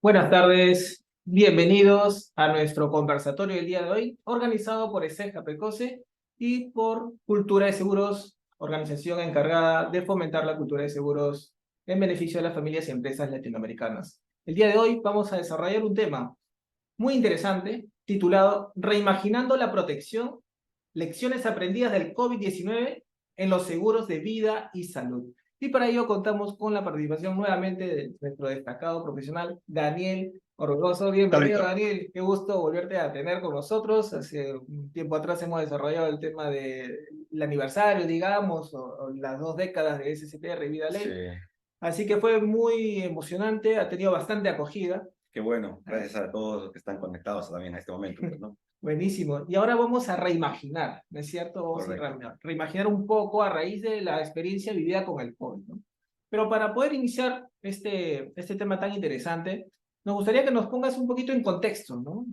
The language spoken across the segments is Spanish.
Buenas tardes, bienvenidos a nuestro conversatorio del día de hoy, organizado por ESEJA Precoce y por Cultura de Seguros, organización encargada de fomentar la cultura de seguros en beneficio de las familias y empresas latinoamericanas. El día de hoy vamos a desarrollar un tema muy interesante titulado Reimaginando la protección, lecciones aprendidas del COVID-19 en los seguros de vida y salud. Y para ello contamos con la participación nuevamente de nuestro destacado profesional, Daniel Orbegoso. Tal, Bienvenido, Víctor. Daniel. Qué gusto volverte a tener con nosotros. Hace un tiempo atrás hemos desarrollado el tema del aniversario, digamos, o las 2 décadas de SCPR y Vida Sí, Ley. Así que fue muy emocionante, ha tenido bastante acogida. qué bueno. Gracias a todos los que están conectados también a este momento, pues, ¿no? Buenísimo. Y ahora vamos a reimaginar, ¿no es cierto? Vamos a Correcto. reimaginar un poco a raíz de la experiencia vivida con el COVID, ¿no? Pero para poder iniciar este tema tan interesante, nos gustaría que nos pongas un poquito en contexto, ¿no?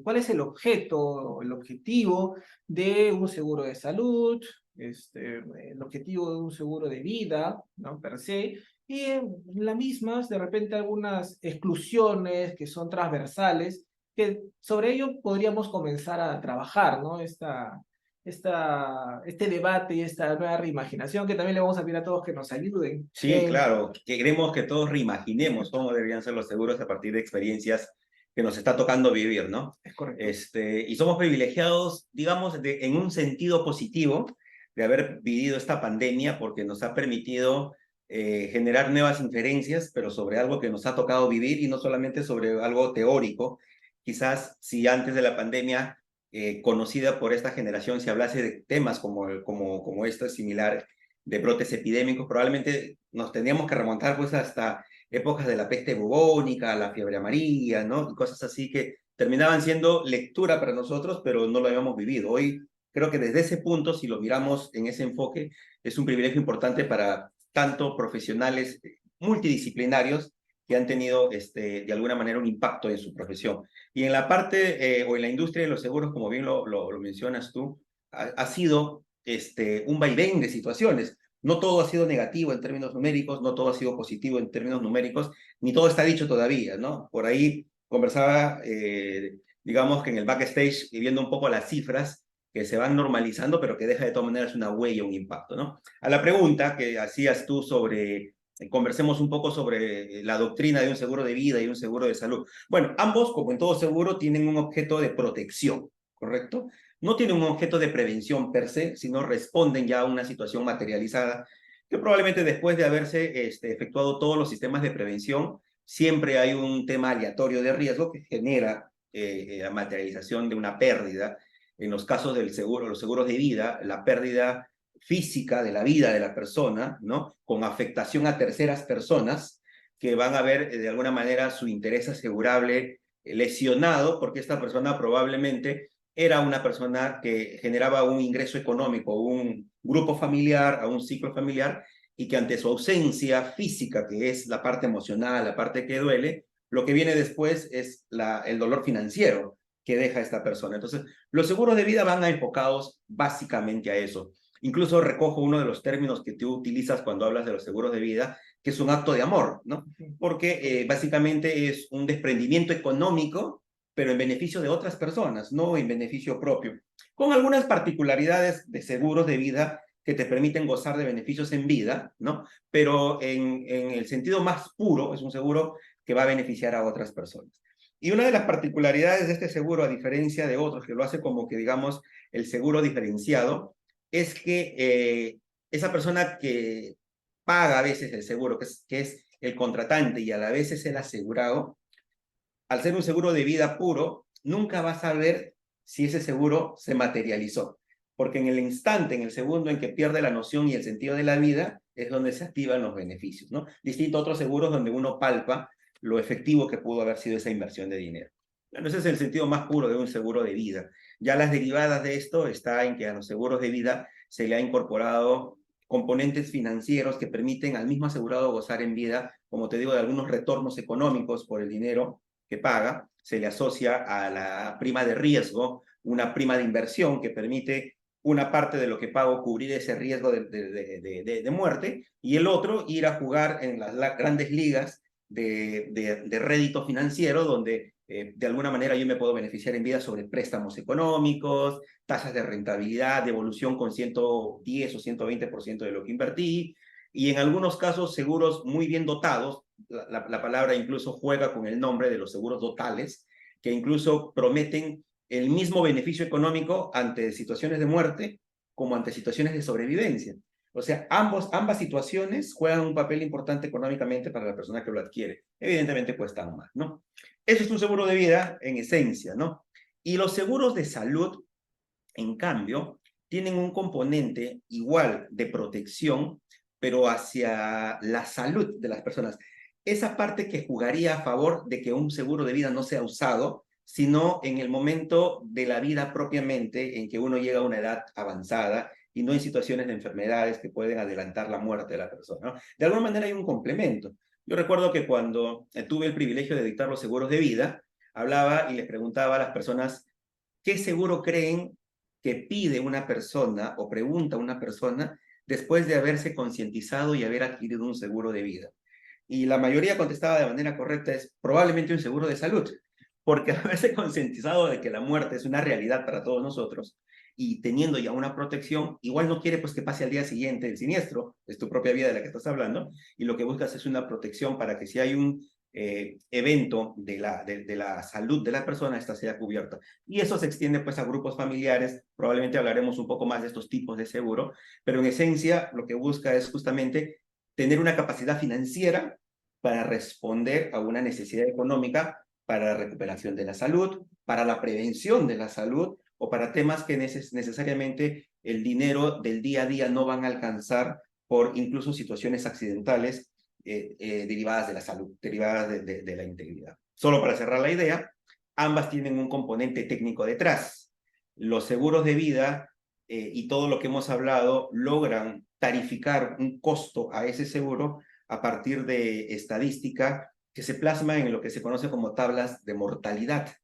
¿Cuál es el objeto, el objetivo de un seguro de salud, el objetivo de un seguro de vida, ¿no? Per se, y en las mismas, de repente, algunas exclusiones que son transversales que sobre ello podríamos comenzar a trabajar, ¿no? Este debate y esta nueva reimaginación que también le vamos a pedir a todos que nos ayuden. Sí, claro. Que queremos que todos reimaginemos cómo deberían ser los seguros a partir de experiencias que nos está tocando vivir, ¿no? Es correcto. Y somos privilegiados, digamos, en un sentido positivo de haber vivido esta pandemia porque nos ha permitido generar nuevas inferencias, pero sobre algo que nos ha tocado vivir y no solamente sobre algo teórico. Quizás si antes de la pandemia, conocida por esta generación, se hablase de temas como este similar de brotes epidémicos, probablemente nos tendríamos que remontar pues hasta épocas de la peste bubónica, la fiebre amarilla, ¿no? Y cosas así que terminaban siendo lectura para nosotros, pero no lo habíamos vivido. Hoy creo que desde ese punto, si lo miramos en ese enfoque, es un privilegio importante para tanto profesionales multidisciplinarios que han tenido de alguna manera un impacto en su profesión. Y en la parte o en la industria de los seguros, como bien lo mencionas tú, ha sido un vaivén de situaciones. No todo ha sido negativo en términos numéricos, no todo ha sido positivo en términos numéricos, ni todo está dicho todavía, ¿no? Por ahí conversaba, digamos que en el backstage, y viendo un poco las cifras que se van normalizando, pero que deja de todas maneras una huella, un impacto, ¿no? A la pregunta que hacías tú sobre, conversemos un poco sobre la doctrina de un seguro de vida y un seguro de salud. Bueno, ambos, como en todo seguro, tienen un objeto de protección, ¿correcto? No tienen un objeto de prevención per se, sino responden ya a una situación materializada que probablemente después de haberse efectuado todos los sistemas de prevención, siempre hay un tema aleatorio de riesgo que genera la materialización de una pérdida. En los casos del seguro, los seguros de vida, la pérdida física de la vida de la persona, ¿no? Con afectación a terceras personas que van a ver de alguna manera su interés asegurable lesionado porque esta persona probablemente era una persona que generaba un ingreso económico, un grupo familiar, a un ciclo familiar, y que ante su ausencia física, que es la parte emocional, la parte que duele, lo que viene después es el dolor financiero que deja esta persona. Entonces, los seguros de vida van enfocados básicamente a eso. Incluso recojo uno de los términos que tú utilizas cuando hablas de los seguros de vida, que es un acto de amor, ¿no? Porque básicamente es un desprendimiento económico pero en beneficio de otras personas, no en beneficio propio, con algunas particularidades de seguros de vida que te permiten gozar de beneficios en vida, ¿no? Pero en el sentido más puro, es un seguro que va a beneficiar a otras personas. Y una de las particularidades de este seguro, a diferencia de otros, que lo hace como que, digamos, el seguro diferenciado, es que esa persona que paga a veces el seguro, que es el contratante y a la vez es el asegurado, al ser un seguro de vida puro, nunca vas a ver si ese seguro se materializó. Porque en el instante, en el segundo en que pierde la noción y el sentido de la vida, es donde se activan los beneficios, ¿no? Distinto a otros seguros donde uno palpa lo efectivo que pudo haber sido esa inversión de dinero. Bueno, ese es el sentido más puro de un seguro de vida. Ya las derivadas de esto está en que a los seguros de vida se le ha incorporado componentes financieros que permiten al mismo asegurado gozar en vida, como te digo, de algunos retornos económicos por el dinero que paga, se le asocia a la prima de riesgo, una prima de inversión que permite una parte de lo que pago cubrir ese riesgo de muerte y el otro ir a jugar en las grandes ligas de rédito financiero, donde de alguna manera yo me puedo beneficiar en vida sobre préstamos económicos, tasas de rentabilidad, devolución con 110 o 120% de lo que invertí, y en algunos casos seguros muy bien dotados, la palabra incluso juega con el nombre de los seguros dotales, que incluso prometen el mismo beneficio económico ante situaciones de muerte como ante situaciones de sobrevivencia. O sea, ambas situaciones juegan un papel importante económicamente para la persona que lo adquiere. Evidentemente cuestan más, ¿no? Eso es un seguro de vida en esencia, ¿no? Y los seguros de salud, en cambio, tienen un componente igual de protección, pero hacia la salud de las personas. Esa parte que jugaría a favor de que un seguro de vida no sea usado, sino en el momento de la vida propiamente, en que uno llega a una edad avanzada y no en situaciones de enfermedades que pueden adelantar la muerte de la persona, ¿no? De alguna manera hay un complemento. Yo recuerdo que cuando tuve el privilegio de dictar los seguros de vida, hablaba y les preguntaba a las personas qué seguro creen que pide una persona o pregunta una persona después de haberse concientizado y haber adquirido un seguro de vida. Y la mayoría contestaba de manera correcta, es probablemente un seguro de salud, porque haberse concientizado de que la muerte es una realidad para todos nosotros y teniendo ya una protección, igual no quiere pues que pase al día siguiente el siniestro, es tu propia vida de la que estás hablando, y lo que buscas es una protección para que si hay un evento de la salud de la persona, esta sea cubierta. Y eso se extiende pues a grupos familiares, probablemente hablaremos un poco más de estos tipos de seguro, pero en esencia lo que busca es justamente tener una capacidad financiera para responder a una necesidad económica para la recuperación de la salud, para la prevención de la salud o para temas que necesariamente el dinero del día a día no van a alcanzar por incluso situaciones accidentales derivadas de la salud, derivadas de la integridad. Solo para cerrar la idea, ambas tienen un componente técnico detrás. Los seguros de vida y todo lo que hemos hablado logran tarificar un costo a ese seguro a partir de estadística que se plasma en lo que se conoce como tablas de mortalidad,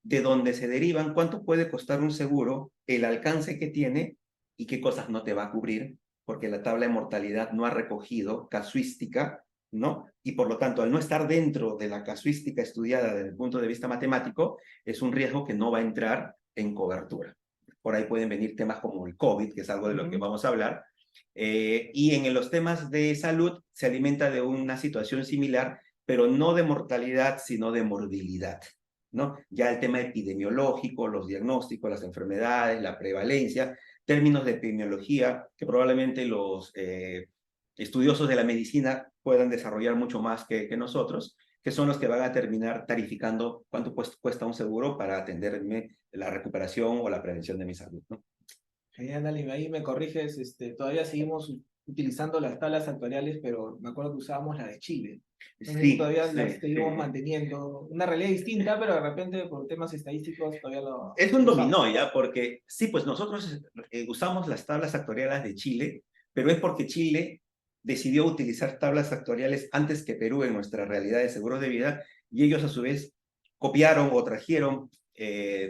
de donde se derivan cuánto puede costar un seguro, el alcance que tiene y qué cosas no te va a cubrir, porque la tabla de mortalidad no ha recogido casuística, ¿no? Y por lo tanto, al no estar dentro de la casuística estudiada desde el punto de vista matemático, es un riesgo que no va a entrar en cobertura. Por ahí pueden venir temas como el COVID, que es algo de lo que vamos a hablar, y en los temas de salud se alimenta de una situación similar, pero no de mortalidad, sino de morbilidad, ¿no? Ya el tema epidemiológico, los diagnósticos, las enfermedades, la prevalencia, términos de epidemiología que probablemente los estudiosos de la medicina puedan desarrollar mucho más que nosotros, que son los que van a terminar tarificando cuánto cuesta un seguro para atenderme la recuperación o la prevención de mi salud, ¿no? Genial, Dale, ahí me corriges, todavía seguimos utilizando las tablas actuariales, pero me acuerdo que usábamos la de Chile. No sé si Sí, todavía sí, las seguimos sí. manteniendo. Una realidad distinta, pero de repente por temas estadísticos todavía Es un lo usamos. dominó, ¿ya? Porque sí, pues nosotros usamos las tablas actuariales de Chile, pero es porque Chile decidió utilizar tablas actuariales antes que Perú en nuestra realidad de seguros de vida, y ellos a su vez copiaron o trajeron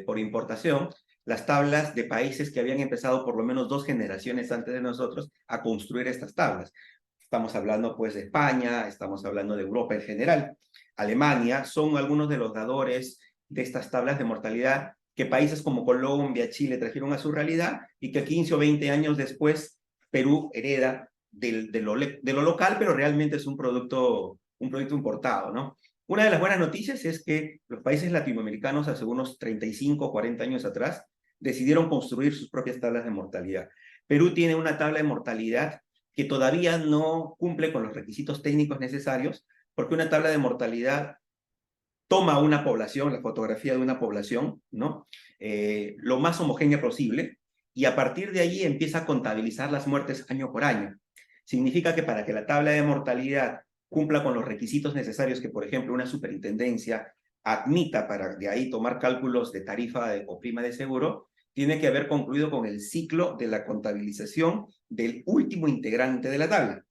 por importación las tablas de países que habían empezado por lo menos 2 generaciones antes de nosotros a construir estas tablas. Estamos hablando pues de España, estamos hablando de Europa en general. Alemania son algunos de los dadores de estas tablas de mortalidad que países como Colombia, Chile trajeron a su realidad y que 15 o 20 años después Perú hereda de lo local, pero realmente es un producto importado, ¿no? Una de las buenas noticias es que los países latinoamericanos hace unos 35 o 40 años atrás decidieron construir sus propias tablas de mortalidad. Perú tiene una tabla de mortalidad que todavía no cumple con los requisitos técnicos necesarios, porque una tabla de mortalidad toma una población, la fotografía de una población, ¿no? Lo más homogénea posible, y a partir de allí empieza a contabilizar las muertes año por año. Significa que para que la tabla de mortalidad cumpla con los requisitos necesarios que, por ejemplo, una superintendencia admita para de ahí tomar cálculos de tarifa o prima de seguro, tiene que haber concluido con el ciclo de la contabilización del último integrante de la tabla.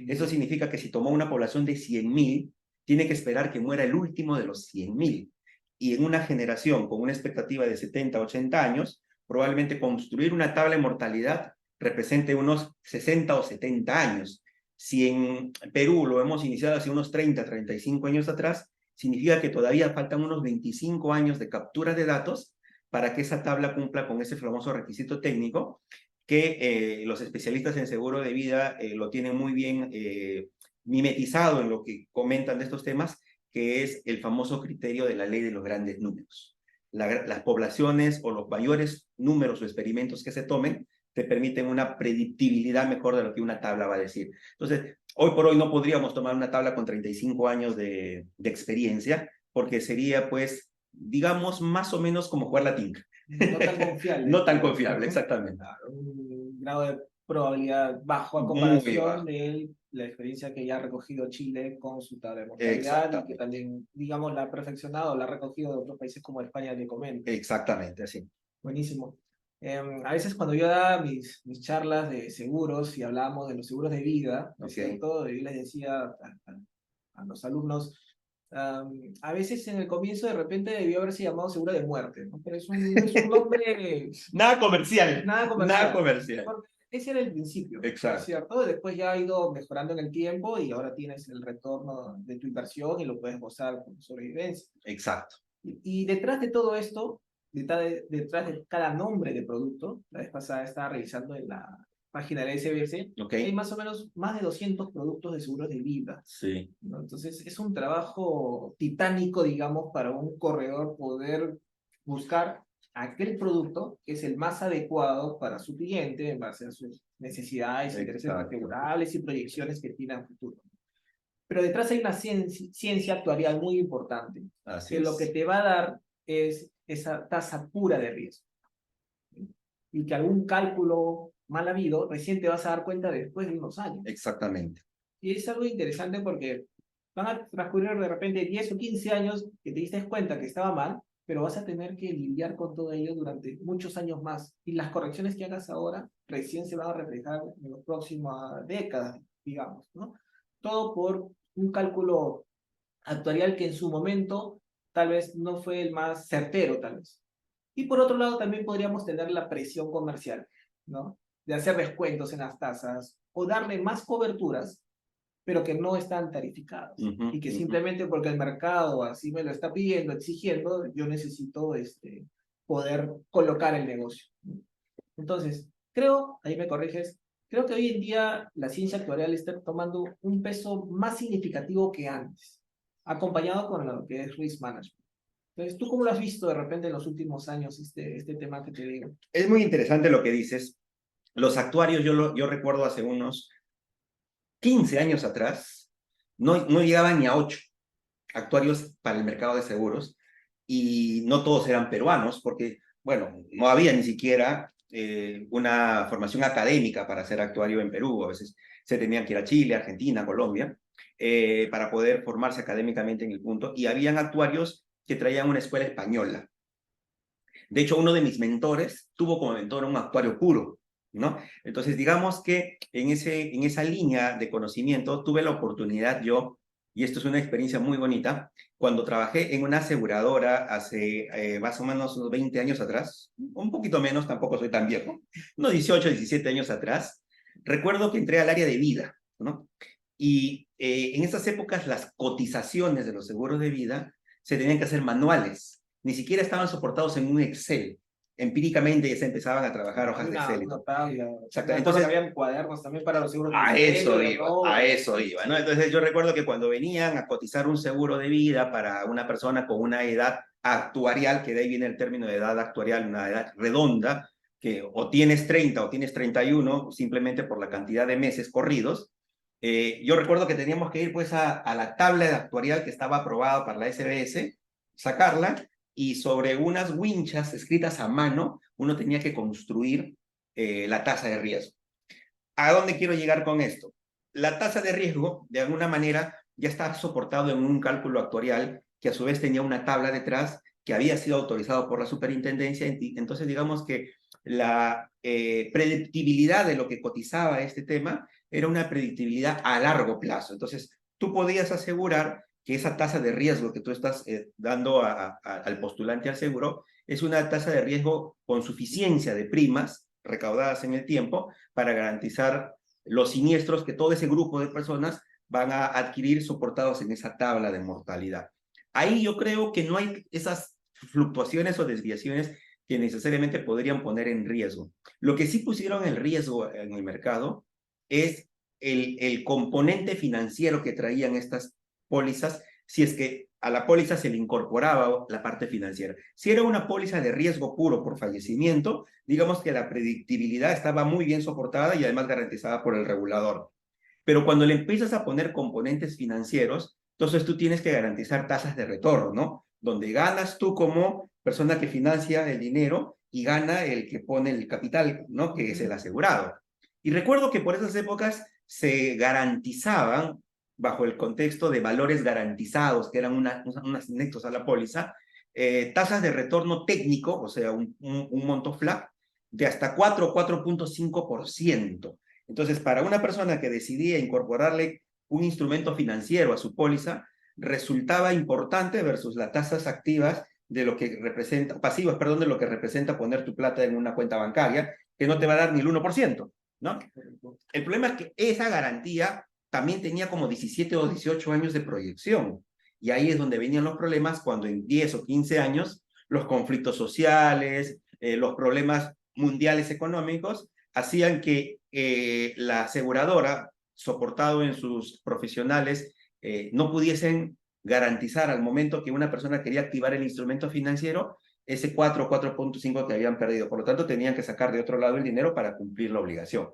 Eso significa que si tomó una población de 100.000, tiene que esperar que muera el último de los 100.000. Y en una generación con una expectativa de 70, 80 años, probablemente construir una tabla de mortalidad represente unos 60 o 70 años. Si en Perú lo hemos iniciado hace unos 30, 35 años atrás, significa que todavía faltan unos 25 años de captura de datos para que esa tabla cumpla con ese famoso requisito técnico que los especialistas en seguro de vida lo tienen muy bien mimetizado en lo que comentan de estos temas, que es el famoso criterio de la ley de los grandes números. Las poblaciones o los mayores números o experimentos que se tomen te permiten una predictibilidad mejor de lo que una tabla va a decir. Entonces, hoy por hoy no podríamos tomar una tabla con 35 años de experiencia, porque sería, pues, digamos, más o menos como jugar la tinca. No tan confiable. No tan confiable, exactamente. Claro, un grado de probabilidad bajo a Muy comparación bajo. de la experiencia que ya ha recogido Chile con su tabla de mortalidad y que también, digamos, la ha perfeccionado, la ha recogido de otros países como España, le comento. Exactamente, así. Buenísimo. A veces cuando yo daba mis charlas de seguros y hablábamos de los seguros de vida, ¿no es cierto? Yo les decía a los alumnos, a veces en el comienzo de repente debió haberse llamado seguro de muerte, ¿no? Pero es un nombre... Nada comercial. Nada comercial. Nada comercial. Porque ese era el principio. Exacto. ¿Cierto? Después ya ha ido mejorando en el tiempo y ahora tienes el retorno de tu inversión y lo puedes gozar con sobrevivencia. Exacto. Y detrás de todo esto, detrás de cada nombre de producto, la vez pasada estaba revisando en la página de la SBS, hay más o menos más de 200 productos de seguros de vida. Sí. ¿No? Entonces es un trabajo titánico, digamos, para un corredor poder buscar aquel producto que es el más adecuado para su cliente en base a sus necesidades, intereses asegurables y proyecciones que tiene a futuro. Pero detrás hay una ciencia actuarial muy importante, que lo que te va a dar es esa tasa pura de riesgo. Y que algún cálculo mal habido recién te vas a dar cuenta después de unos años. Exactamente. Y es algo interesante porque van a transcurrir de repente 10 o 15 años que te diste cuenta que estaba mal, pero vas a tener que lidiar con todo ello durante muchos años más. Y las correcciones que hagas ahora recién se van a reflejar en las próximas décadas, digamos, ¿no? Todo por un cálculo actuarial que en su momento tal vez no fue el más certero, tal vez. Y por otro lado también podríamos tener la presión comercial, ¿no? De hacer descuentos en las tasas o darle más coberturas, pero que no están tarificadas. Y que simplemente porque el mercado así me lo está pidiendo, exigiendo, yo necesito poder colocar el negocio. Entonces, creo, ahí me corriges, creo que hoy en día la ciencia actuarial está tomando un peso más significativo que antes, acompañado con lo que es risk management. Entonces, ¿tú cómo lo has visto de repente en los últimos años, este tema que te digo? Es muy interesante lo que dices. Los actuarios, yo recuerdo hace unos 15 años atrás, no llegaban ni a 8 actuarios para el mercado de seguros, y no todos eran peruanos, porque, bueno, no había ni siquiera una formación académica para ser actuario en Perú. A veces se tenían que ir a Chile, Argentina, Colombia, para poder formarse académicamente en el punto, y habían actuarios que traían una escuela española. De hecho, uno de mis mentores tuvo como mentor a un actuario puro, ¿no? Entonces, digamos que en esa línea de conocimiento tuve la oportunidad yo, y esto es una experiencia muy bonita, cuando trabajé en una aseguradora hace más o menos unos 20 años atrás, un poquito menos, tampoco soy tan viejo, unos 18, 17 años atrás, recuerdo que entré al área de vida, ¿no? Y en esas épocas las cotizaciones de los seguros de vida se tenían que hacer manuales, ni siquiera estaban soportados en un Excel. Empíricamente ya se empezaban a trabajar hojas de Excel. Una tabla. Exacto. Entonces, habían cuadernos también para los seguros. A eso iba, ¿no? Entonces yo recuerdo que cuando venían a cotizar un seguro de vida para una persona con una edad actuarial, que de ahí viene el término de edad actuarial, una edad redonda, que o tienes 30 o tienes 31, simplemente por la cantidad de meses corridos, yo recuerdo que teníamos que ir pues a la tabla de actuarial que estaba aprobada para la SBS, sacarla, y sobre unas winchas escritas a mano, uno tenía que construir la tasa de riesgo. ¿A dónde quiero llegar con esto? La tasa de riesgo, de alguna manera, ya está soportado en un cálculo actuarial que a su vez tenía una tabla detrás que había sido autorizado por la superintendencia. Entonces, digamos que la predictibilidad de lo que cotizaba este tema era una predictibilidad a largo plazo. Entonces, tú podías asegurar que esa tasa de riesgo que tú estás dando al postulante al seguro es una tasa de riesgo con suficiencia de primas recaudadas en el tiempo para garantizar los siniestros que todo ese grupo de personas van a adquirir soportados en esa tabla de mortalidad. Ahí yo creo que no hay esas fluctuaciones o desviaciones que necesariamente podrían poner en riesgo. Lo que sí pusieron en riesgo en el mercado es el componente financiero que traían estas pólizas, si es que a la póliza se le incorporaba la parte financiera. Si era una póliza de riesgo puro por fallecimiento, digamos que la predictibilidad estaba muy bien soportada y además garantizada por el regulador. Pero cuando le empiezas a poner componentes financieros, entonces tú tienes que garantizar tasas de retorno, ¿no? Donde ganas tú como persona que financia el dinero y gana el que pone el capital, ¿no? Que es el asegurado. Y recuerdo que por esas épocas se garantizaban, bajo el contexto de valores garantizados, que eran unas nexos a la póliza, tasas de retorno técnico, o sea, un monto flat, de hasta 4 o 4.5%. Entonces, para una persona que decidía incorporarle un instrumento financiero a su póliza, resultaba importante versus las tasas activas de lo que representa, pasivas, perdón, de lo que representa poner tu plata en una cuenta bancaria, que no te va a dar ni el 1%, ¿no? El problema es que esa garantía también tenía como 17 o 18 años de proyección. Y ahí es donde venían los problemas cuando en 10 o 15 años los conflictos sociales, los problemas mundiales económicos, hacían que la aseguradora, soportado en sus profesionales, no pudiesen garantizar al momento que una persona quería activar el instrumento financiero ese 4 o 4.5 que habían perdido. Por lo tanto, tenían que sacar de otro lado el dinero para cumplir la obligación.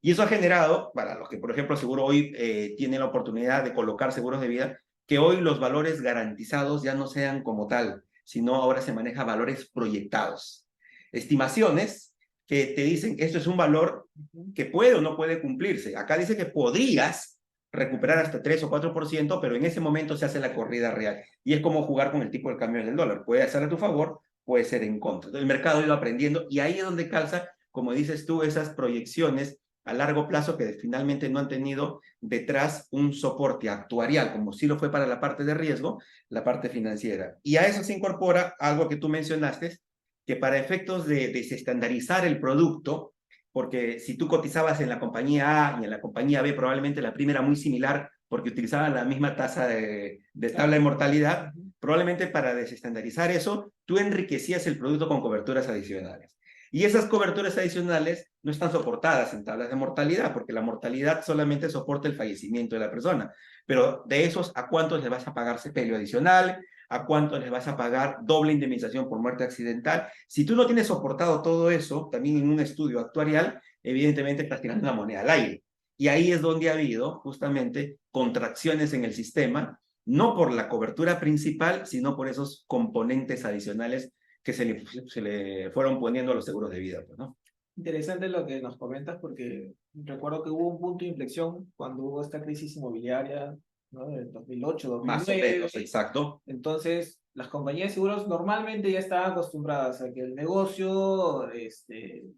Y eso ha generado, para los que, por ejemplo, seguro hoy tienen la oportunidad de colocar seguros de vida, que hoy los valores garantizados ya no sean como tal, sino ahora se maneja valores proyectados. Estimaciones que te dicen que esto es un valor que puede o no puede cumplirse. Acá dice que podrías recuperar hasta 3 o 4%, pero en ese momento se hace la corrida real. Y es como jugar con el tipo de cambio del dólar. Puede ser a tu favor, puede ser en contra. Entonces, el mercado ha ido aprendiendo y ahí es donde calza, como dices tú, esas proyecciones a largo plazo que finalmente no han tenido detrás un soporte actuarial, como sí lo fue para la parte de riesgo, la parte financiera. Y a eso se incorpora algo que tú mencionaste, que para efectos de desestandarizar el producto, porque si tú cotizabas en la compañía A y en la compañía B, probablemente la primera muy similar, porque utilizaban la misma tasa de tabla de mortalidad, probablemente para desestandarizar eso, tú enriquecías el producto con coberturas adicionales. Y esas coberturas adicionales no están soportadas en tablas de mortalidad, porque la mortalidad solamente soporta el fallecimiento de la persona. Pero de esos, ¿a cuántos le vas a pagar sepelio adicional? ¿A cuánto les vas a pagar doble indemnización por muerte accidental? Si tú no tienes soportado todo eso, también en un estudio actuarial, evidentemente estás tirando la moneda al aire. Y ahí es donde ha habido justamente contracciones en el sistema, no por la cobertura principal, sino por esos componentes adicionales que se le fueron poniendo a los seguros de vida, pues, ¿no? Interesante lo que nos comentas porque recuerdo que hubo un punto de inflexión cuando hubo esta crisis inmobiliaria, ¿no? Del 2008, Más o 2009. menos, exacto. Entonces, las compañías de seguros normalmente ya estaban acostumbradas a que el negocio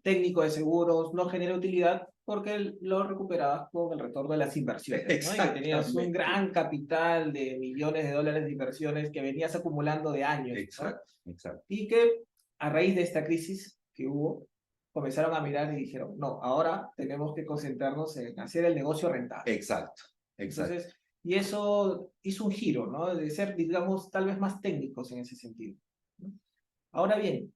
técnico de seguros no genere utilidad porque lo recuperabas con el retorno de las inversiones, ¿no? Y que tenías un gran capital de millones de dólares de inversiones que venías acumulando de años, ¿no? Exacto, exacto. Y que a raíz de esta crisis que hubo, comenzaron a mirar y dijeron, no, ahora tenemos que concentrarnos en hacer el negocio rentable. Exacto, exacto. Entonces, y eso hizo un giro, ¿no? De ser, digamos, tal vez más técnicos en ese sentido, ¿no? Ahora bien,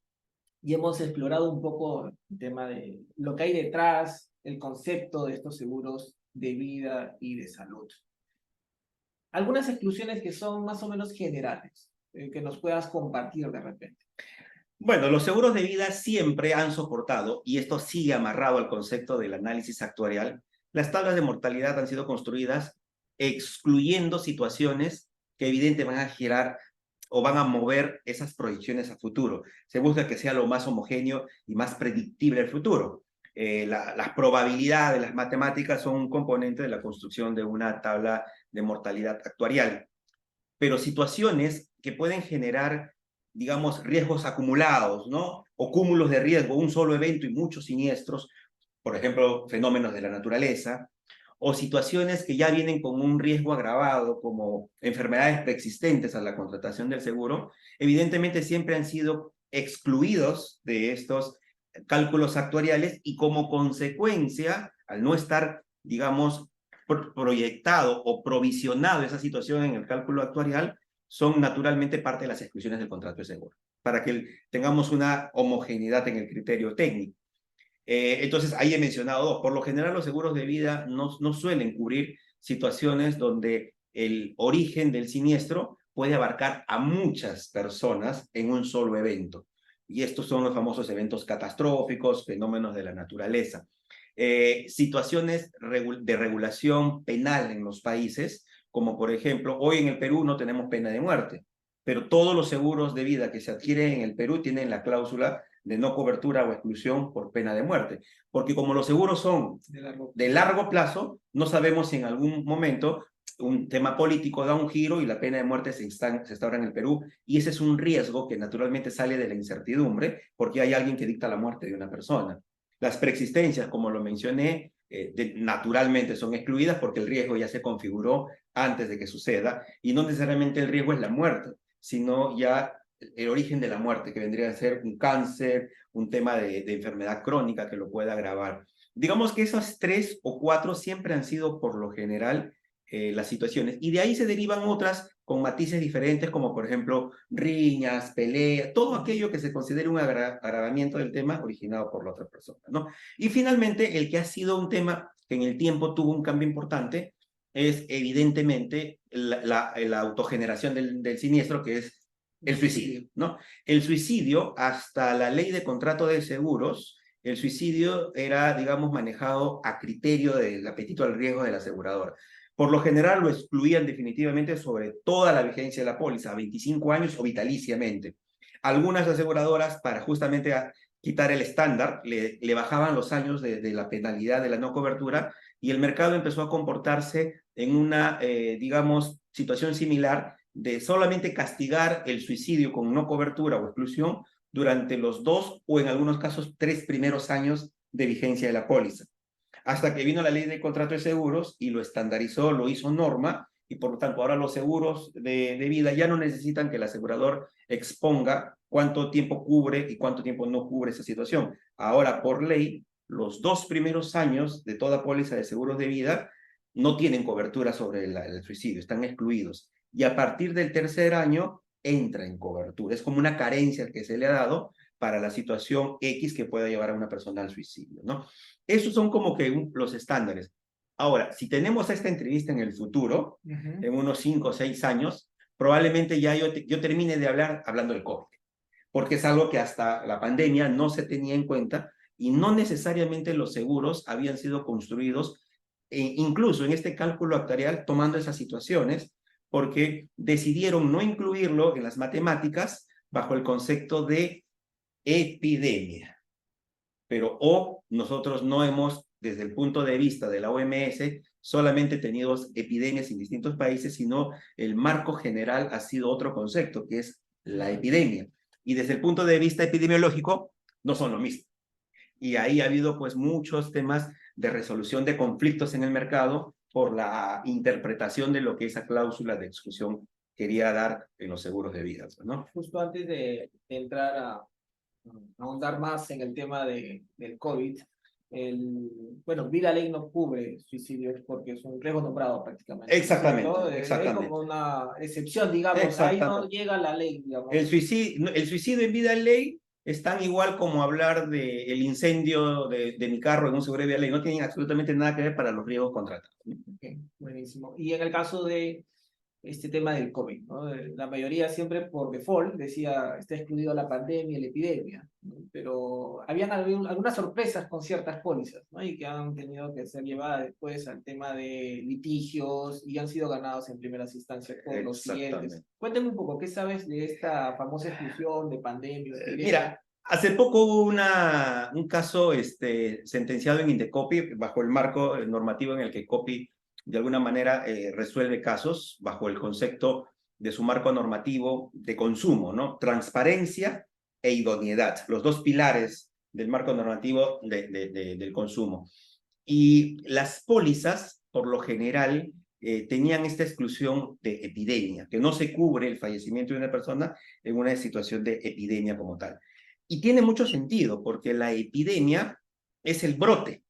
y hemos explorado un poco el tema de lo que hay detrás, el concepto de estos seguros de vida y de salud. Algunas exclusiones que son más o menos generales, que nos puedas compartir de repente. Bueno, los seguros de vida siempre han soportado, y esto sigue amarrado al concepto del análisis actuarial, las tablas de mortalidad han sido construidas excluyendo situaciones que evidentemente van a girar o van a mover esas proyecciones a futuro. Se busca que sea lo más homogéneo y más predictible el futuro. Las probabilidades, las matemáticas son un componente de la construcción de una tabla de mortalidad actuarial. Pero situaciones que pueden generar, digamos, riesgos acumulados, ¿no? O cúmulos de riesgo, un solo evento y muchos siniestros, por ejemplo, fenómenos de la naturaleza, o situaciones que ya vienen con un riesgo agravado, como enfermedades preexistentes a la contratación del seguro, evidentemente siempre han sido excluidos de estos cálculos actuariales y como consecuencia, al no estar digamos, proyectado o provisionado esa situación en el cálculo actuarial, son naturalmente parte de las exclusiones del contrato de seguro, para que tengamos una homogeneidad en el criterio técnico. Entonces, ahí he mencionado dos. Por lo general, los seguros de vida no suelen cubrir situaciones donde el origen del siniestro puede abarcar a muchas personas en un solo evento. Y estos son los famosos eventos catastróficos, fenómenos de la naturaleza. Situaciones de regulación penal en los países, como por ejemplo, hoy en el Perú no tenemos pena de muerte, pero todos los seguros de vida que se adquieren en el Perú tienen la cláusula de no cobertura o exclusión por pena de muerte. Porque como los seguros son de largo plazo, no sabemos si en algún momento un tema político da un giro y la pena de muerte se instaura en el Perú. Y ese es un riesgo que naturalmente sale de la incertidumbre porque hay alguien que dicta la muerte de una persona. Las preexistencias, como lo mencioné, naturalmente son excluidas porque el riesgo ya se configuró antes de que suceda y no necesariamente el riesgo es la muerte, sino ya el origen de la muerte, que vendría a ser un cáncer, un tema de enfermedad crónica que lo pueda agravar. Digamos que esas 3 o 4 siempre han sido por lo general las situaciones. Y de ahí se derivan otras con matices diferentes, como por ejemplo riñas, peleas, todo aquello que se considere un agravamiento del tema originado por la otra persona, ¿no? Y finalmente, el que ha sido un tema que en el tiempo tuvo un cambio importante es evidentemente la autogeneración del siniestro, que es el suicidio, ¿no? El suicidio, hasta la ley de contrato de seguros, el suicidio era, digamos, manejado a criterio del apetito al riesgo de la aseguradora. Por lo general lo excluían definitivamente sobre toda la vigencia de la póliza, a 25 años o vitaliciamente. Algunas aseguradoras, para justamente quitar el estándar, le bajaban los años de la penalidad de la no cobertura y el mercado empezó a comportarse en una, digamos, situación similar de solamente castigar el suicidio con no cobertura o exclusión durante los 2 o en algunos casos 3 primeros años de vigencia de la póliza. Hasta que vino la ley de contrato de seguros y lo estandarizó, lo hizo norma, y por lo tanto ahora los seguros de vida ya no necesitan que el asegurador exponga cuánto tiempo cubre y cuánto tiempo no cubre esa situación. Ahora, por ley, los 2 primeros años de toda póliza de seguros de vida no tienen cobertura sobre el suicidio, están excluidos. Y a partir del tercer año entra en cobertura. Es como una carencia que se le ha dado para la situación X que pueda llevar a una persona al suicidio, ¿no? Esos son como que los estándares. Ahora, si tenemos esta entrevista en el futuro, en unos 5 o 6 años, probablemente ya yo termine de hablar hablando del COVID, porque es algo que hasta la pandemia no se tenía en cuenta y no necesariamente los seguros habían sido construidos, incluso en este cálculo actuarial, tomando esas situaciones, porque decidieron no incluirlo en las matemáticas bajo el concepto de epidemia. Pero nosotros no hemos, desde el punto de vista de la OMS, solamente tenido epidemias en distintos países, sino el marco general ha sido otro concepto, que es la epidemia. Y desde el punto de vista epidemiológico, no son lo mismo. Y ahí ha habido pues muchos temas de resolución de conflictos en el mercado por la interpretación de lo que esa cláusula de exclusión quería dar en los seguros de vida, ¿no? Justo antes de entrar a ahondar más en el tema del COVID, bueno, Vida Ley no cubre suicidios porque es un riesgo nombrado prácticamente. Exactamente, ¿Cierto? exactamente. Hay como una excepción, digamos, ahí no llega la ley, digamos. El suicidio en vida ley es tan igual como hablar del incendio de mi carro en un seguro de vida ley. No tienen absolutamente nada que ver para los riesgos contratados. Okay, buenísimo. Y en el caso de este tema del COVID, ¿no? La mayoría siempre por default decía está excluido la pandemia y la epidemia, ¿no? Pero habían algunas sorpresas con ciertas pólizas, ¿no? Y que han tenido que ser llevadas después al tema de litigios y han sido ganados en primeras instancias por los clientes. Cuéntame un poco, ¿qué sabes de esta famosa exclusión de pandemia? Mira, hace poco hubo un caso sentenciado en Indecopi bajo el marco normativo en el que Copi de alguna manera resuelve casos bajo el concepto de su marco normativo de consumo, ¿no? Transparencia e idoneidad, los 2 pilares del marco normativo del consumo. Y las pólizas, por lo general, tenían esta exclusión de epidemia, que no se cubre el fallecimiento de una persona en una situación de epidemia como tal. Y tiene mucho sentido, porque la epidemia es el brote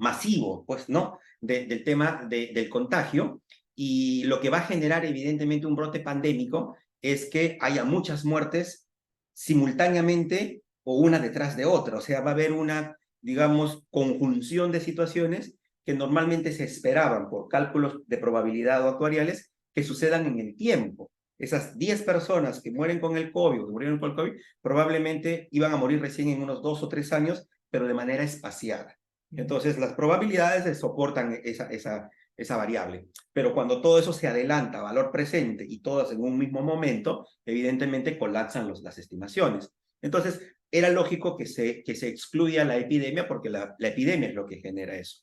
masivo, pues, ¿no? Del tema del contagio, y lo que va a generar evidentemente un brote pandémico es que haya muchas muertes simultáneamente o una detrás de otra, o sea, va a haber una, digamos, conjunción de situaciones que normalmente se esperaban por cálculos de probabilidad o actuariales que sucedan en el tiempo. Esas 10 personas que mueren con el COVID o que murieron con el COVID probablemente iban a morir recién en unos 2 o 3 años, pero de manera espaciada. Entonces, las probabilidades soportan esa variable. Pero cuando todo eso se adelanta a valor presente y todas en un mismo momento, evidentemente colapsan las estimaciones. Entonces, era lógico que se excluya la epidemia porque la epidemia es lo que genera eso.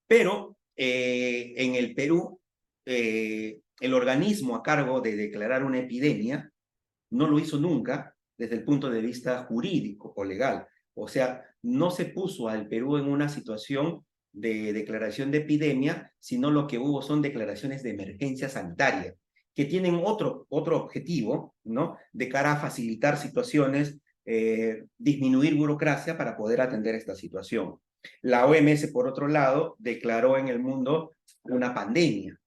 Pero en el Perú, el organismo a cargo de declarar una epidemia no lo hizo nunca desde el punto de vista jurídico o legal. O sea, no se puso al Perú en una situación de declaración de epidemia, sino lo que hubo son declaraciones de emergencia sanitaria, que tienen otro objetivo, ¿no? De cara a facilitar situaciones, disminuir burocracia para poder atender esta situación. La OMS, por otro lado, declaró en el mundo una pandemia.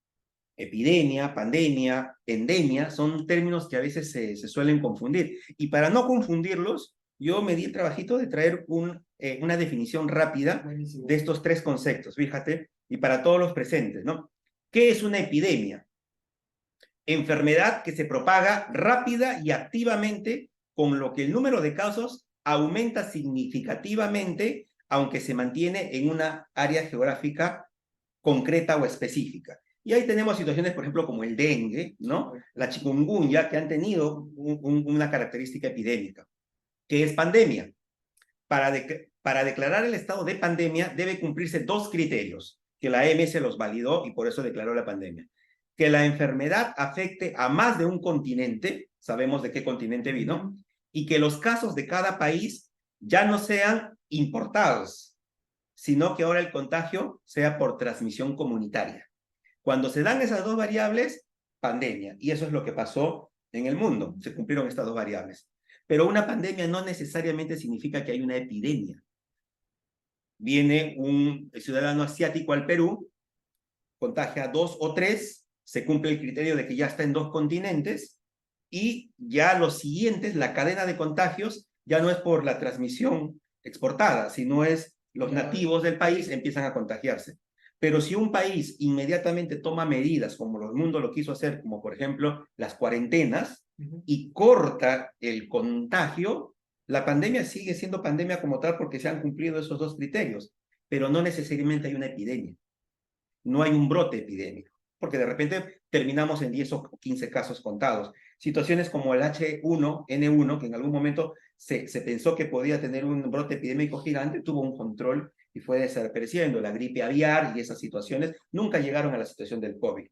Epidemia, pandemia, endemia, son términos que a veces se suelen confundir. Y para no confundirlos, yo me di el trabajito de traer una definición rápida de estos tres conceptos, fíjate, y para todos los presentes, ¿no? ¿Qué es una epidemia? Enfermedad que se propaga rápida y activamente, con lo que el número de casos aumenta significativamente, aunque se mantiene en una área geográfica concreta o específica. Y ahí tenemos situaciones, por ejemplo, como el dengue, ¿no? La chikungunya, que han tenido una característica epidémica, que es pandemia. Para declarar el estado de pandemia debe cumplirse dos criterios, que la OMS los validó y por eso declaró la pandemia. Que la enfermedad afecte a más de un continente, sabemos de qué continente vino, y que los casos de cada país ya no sean importados, sino que ahora el contagio sea por transmisión comunitaria. Cuando se dan esas dos variables, pandemia. Y eso es lo que pasó en el mundo. Se cumplieron estas dos variables. Pero una pandemia no necesariamente significa que hay una epidemia. Viene un ciudadano asiático al Perú, contagia 2 o 3, se cumple el criterio de que ya está en 2 continentes, y ya los siguientes, la cadena de contagios, ya no es por la transmisión exportada, sino es los nativos del país empiezan a contagiarse. Pero si un país inmediatamente toma medidas, como el mundo lo quiso hacer, como por ejemplo las cuarentenas, y corta el contagio, la pandemia sigue siendo pandemia como tal porque se han cumplido esos dos criterios, pero no necesariamente hay una epidemia. No hay un brote epidémico, porque de repente terminamos en 10 o 15 casos contados. Situaciones como el H1N1, que en algún momento se pensó que podía tener un brote epidémico gigante, tuvo un control y fue desapareciendo. La gripe aviar y esas situaciones nunca llegaron a la situación del COVID.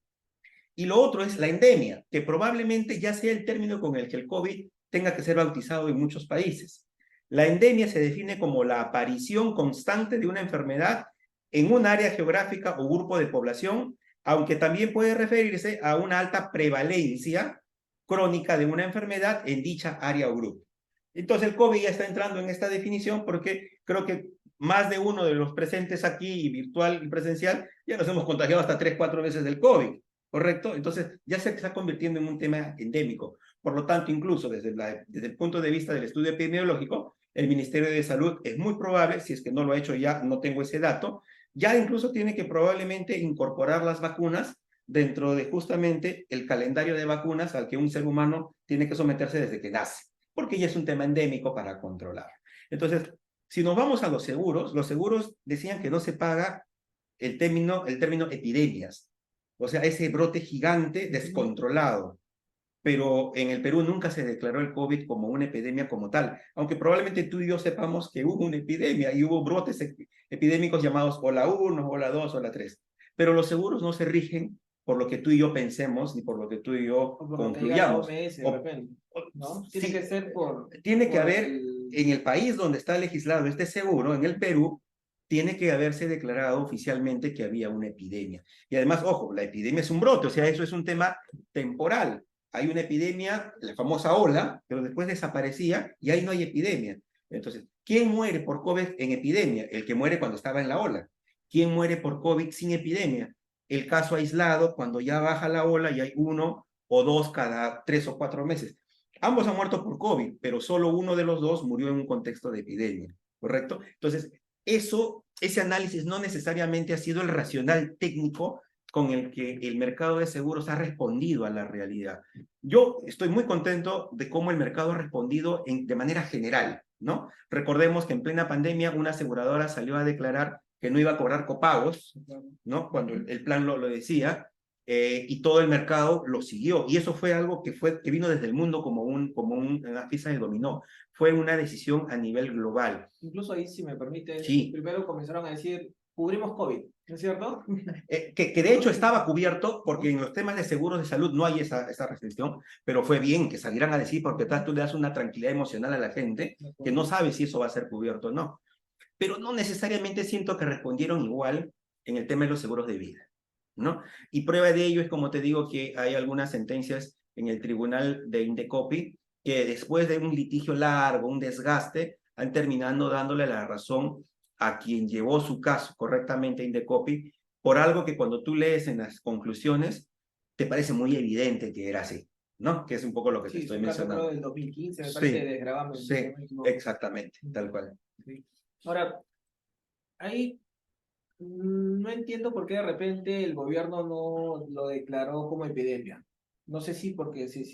Y lo otro es la endemia, que probablemente ya sea el término con el que el COVID tenga que ser bautizado en muchos países. La endemia se define como la aparición constante de una enfermedad en un área geográfica o grupo de población, aunque también puede referirse a una alta prevalencia crónica de una enfermedad en dicha área o grupo. Entonces el COVID ya está entrando en esta definición porque creo que más de uno de los presentes aquí, virtual y presencial, ya nos hemos contagiado hasta 3, 4 veces del COVID, ¿correcto? Entonces ya se está convirtiendo en un tema endémico. Por lo tanto, incluso desde el punto de vista del estudio epidemiológico, el Ministerio de Salud es muy probable, si es que no lo ha hecho ya, no tengo ese dato, ya incluso tiene que probablemente incorporar las vacunas dentro de justamente el calendario de vacunas al que un ser humano tiene que someterse desde que nace, porque ya es un tema endémico para controlar. Entonces, si nos vamos a los seguros decían que no se paga el término epidemias, o sea, ese brote gigante descontrolado. Pero en el Perú nunca se declaró el COVID como una epidemia como tal, aunque probablemente tú y yo sepamos que hubo una epidemia y hubo brotes epidémicos llamados ola 1, ola 2, ola 3. Pero los seguros no se rigen por lo que tú y yo pensemos, ni por lo que tú y yo concluyamos. ¿No? Tiene que ser Tiene que haber, en el país donde está legislado este seguro, en el Perú, tiene que haberse declarado oficialmente que había una epidemia. Y además, ojo, la epidemia es un brote, o sea, eso es un tema temporal. Hay una epidemia, la famosa ola, pero después desaparecía y ahí no hay epidemia. Entonces, ¿quién muere por COVID en epidemia? El que muere cuando estaba en la ola. ¿quién muere por COVID sin epidemia? El caso aislado, cuando ya baja la ola y hay 1 o 2 cada 3 o 4 meses. Ambos han muerto por COVID, pero solo uno de los dos murió en un contexto de epidemia, ¿correcto? Entonces, ese análisis no necesariamente ha sido el racional técnico con el que el mercado de seguros ha respondido a la realidad. Yo estoy muy contento de cómo el mercado ha respondido de manera general, ¿no? Recordemos que en plena pandemia una aseguradora salió a declarar que no iba a cobrar copagos, ¿no? Cuando el plan lo decía, y todo el mercado lo siguió. Y eso fue algo que vino desde el mundo como una pieza de dominó. Fue una decisión a nivel global. Incluso ahí, si me permite, Sí. primero comenzaron a decir, cubrimos COVID, ¿no es cierto? Que de hecho estaba cubierto, porque en los temas de seguros de salud no hay esa restricción, pero fue bien que salieran a decir, porque tú le das una tranquilidad emocional a la gente que no sabe si eso va a ser cubierto o no. Pero no necesariamente siento que respondieron igual en el tema de los seguros de vida, ¿no? Y prueba de ello es, como te digo, que hay algunas sentencias en el tribunal de Indecopi que después de un litigio largo, un desgaste, han terminado dándole la razón a quien llevó su caso correctamente a Indecopi por algo que cuando tú lees en las conclusiones te parece muy evidente que era así, ¿no? Que es un poco lo que te estoy mencionando. Sí, del 2015, me parece, de gravamen. Sí, exactamente, tal cual. Sí. Ahora, ahí no entiendo por qué de repente el gobierno no lo declaró como epidemia. No sé si porque si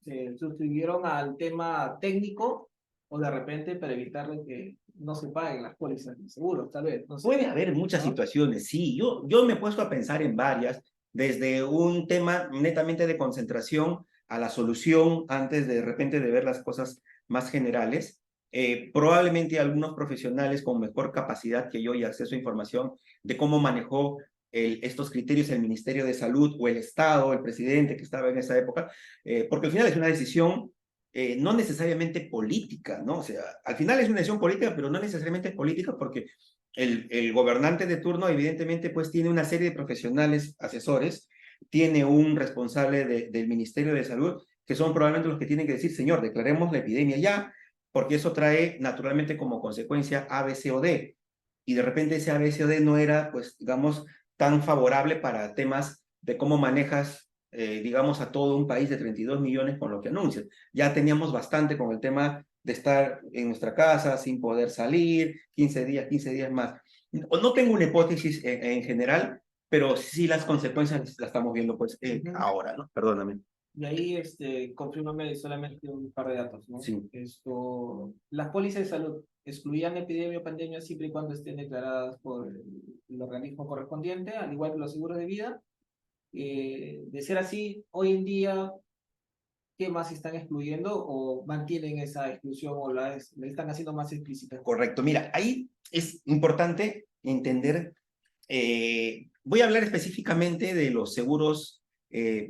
se suscribieron al tema técnico o de repente para evitar que no se paguen las pólizas de seguros, tal vez. No sé. Puede haber muchas situaciones, sí. Yo me he puesto a pensar en varias, desde un tema netamente de concentración a la solución antes de repente de ver las cosas más generales. Probablemente algunos profesionales con mejor capacidad que yo y acceso a información de cómo manejó estos criterios el Ministerio de Salud o el Estado, el presidente que estaba en esa época, porque al final es una decisión no necesariamente política, ¿no? O sea, al final es una decisión política, pero no necesariamente política porque el gobernante de turno evidentemente pues tiene una serie de profesionales asesores, tiene un responsable del Ministerio de Salud, que son probablemente los que tienen que decir, señor, declaremos la epidemia ya, porque eso trae naturalmente como consecuencia A, B, C o D. Y de repente ese A, B, C o D no era, pues, digamos, tan favorable para temas de cómo manejas, digamos, a todo un país de 32 millones con lo que anuncias. Ya teníamos bastante con el tema de estar en nuestra casa sin poder salir, 15 días más. No tengo una hipótesis en general, pero sí las consecuencias las estamos viendo pues ahora, ¿no? Perdóname. Y ahí, confírmame solamente un par de datos, ¿no? Sí. Las pólizas de salud excluían epidemia o pandemia siempre y cuando estén declaradas por el organismo correspondiente, al igual que los seguros de vida. De ser así, hoy en día, ¿qué más están excluyendo o mantienen esa exclusión o la están haciendo más explícita? Correcto. Mira, ahí es importante entender, voy a hablar específicamente de los seguros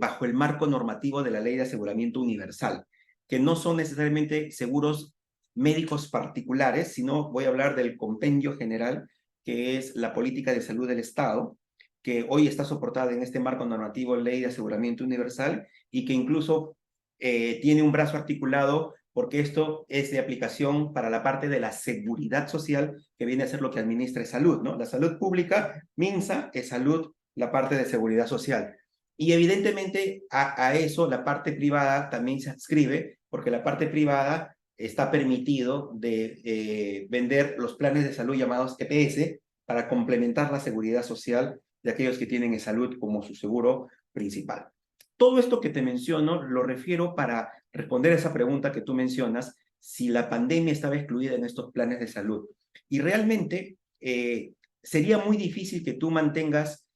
bajo el marco normativo de la Ley de Aseguramiento Universal, que no son necesariamente seguros médicos particulares, sino voy a hablar del compendio general, que es la política de salud del Estado, que hoy está soportada en este marco normativo Ley de Aseguramiento Universal y que incluso tiene un brazo articulado porque esto es de aplicación para la parte de la seguridad social, que viene a ser lo que administra salud, ¿no? La salud pública, MINSA, es salud, la parte de seguridad social. Y evidentemente a eso la parte privada también se adscribe, porque la parte privada está permitido de vender los planes de salud llamados EPS para complementar la seguridad social de aquellos que tienen salud como su seguro principal. Todo esto que te menciono lo refiero para responder a esa pregunta que tú mencionas, si la pandemia estaba excluida en estos planes de salud. Y realmente sería muy difícil que tú mantengas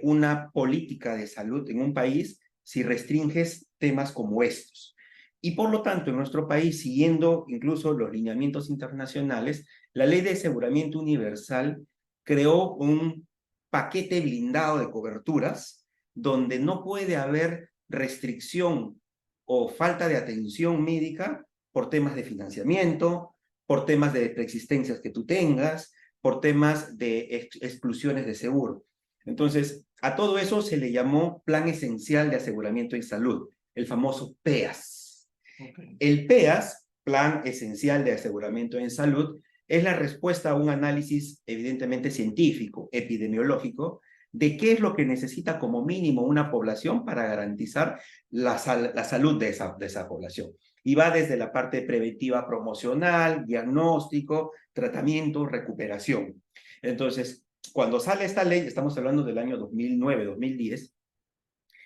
una política de salud en un país si restringes temas como estos. Y por lo tanto, en nuestro país, siguiendo incluso los lineamientos internacionales, la Ley de Aseguramiento Universal creó un paquete blindado de coberturas donde no puede haber restricción o falta de atención médica por temas de financiamiento, por temas de preexistencias que tú tengas, por temas de exclusiones de seguro. Entonces, a todo eso se le llamó Plan Esencial de Aseguramiento en Salud, el famoso PEAS. Okay. El PEAS, Plan Esencial de Aseguramiento en Salud, es la respuesta a un análisis evidentemente científico, epidemiológico, de qué es lo que necesita como mínimo una población para garantizar la salud de esa población. Y va desde la parte preventiva promocional, diagnóstico, tratamiento, recuperación. Entonces, cuando sale esta ley, estamos hablando del año 2009, 2010,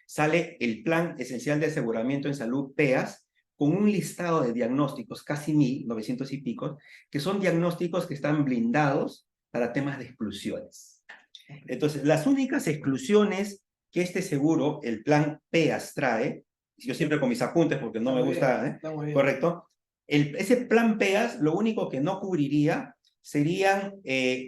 sale el Plan Esencial de Aseguramiento en Salud, PEAS, con un listado de diagnósticos, casi 1.900 y pico, que son diagnósticos que están blindados para temas de exclusiones. Entonces, las únicas exclusiones que este seguro, el plan PEAS, trae, yo siempre con mis apuntes porque no me gusta, ¿correcto? Ese plan PEAS, lo único que no cubriría serían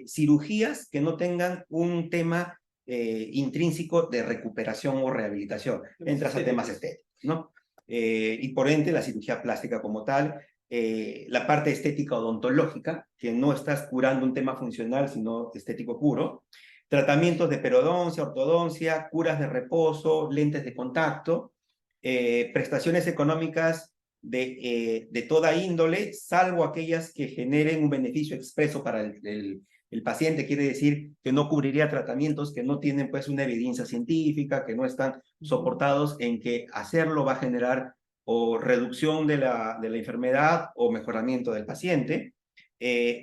cirugías que no tengan un tema intrínseco de recuperación o rehabilitación. Entras a temas estéticos, ¿no? Y por ende, la cirugía plástica como tal, la parte estética odontológica, que no estás curando un tema funcional, sino estético puro, tratamientos de periodoncia, ortodoncia, curas de reposo, lentes de contacto, prestaciones económicas de toda índole, salvo aquellas que generen un beneficio expreso para el paciente, quiere decir que no cubriría tratamientos que no tienen pues una evidencia científica, que no están soportados en que hacerlo va a generar o reducción de la enfermedad o mejoramiento del paciente.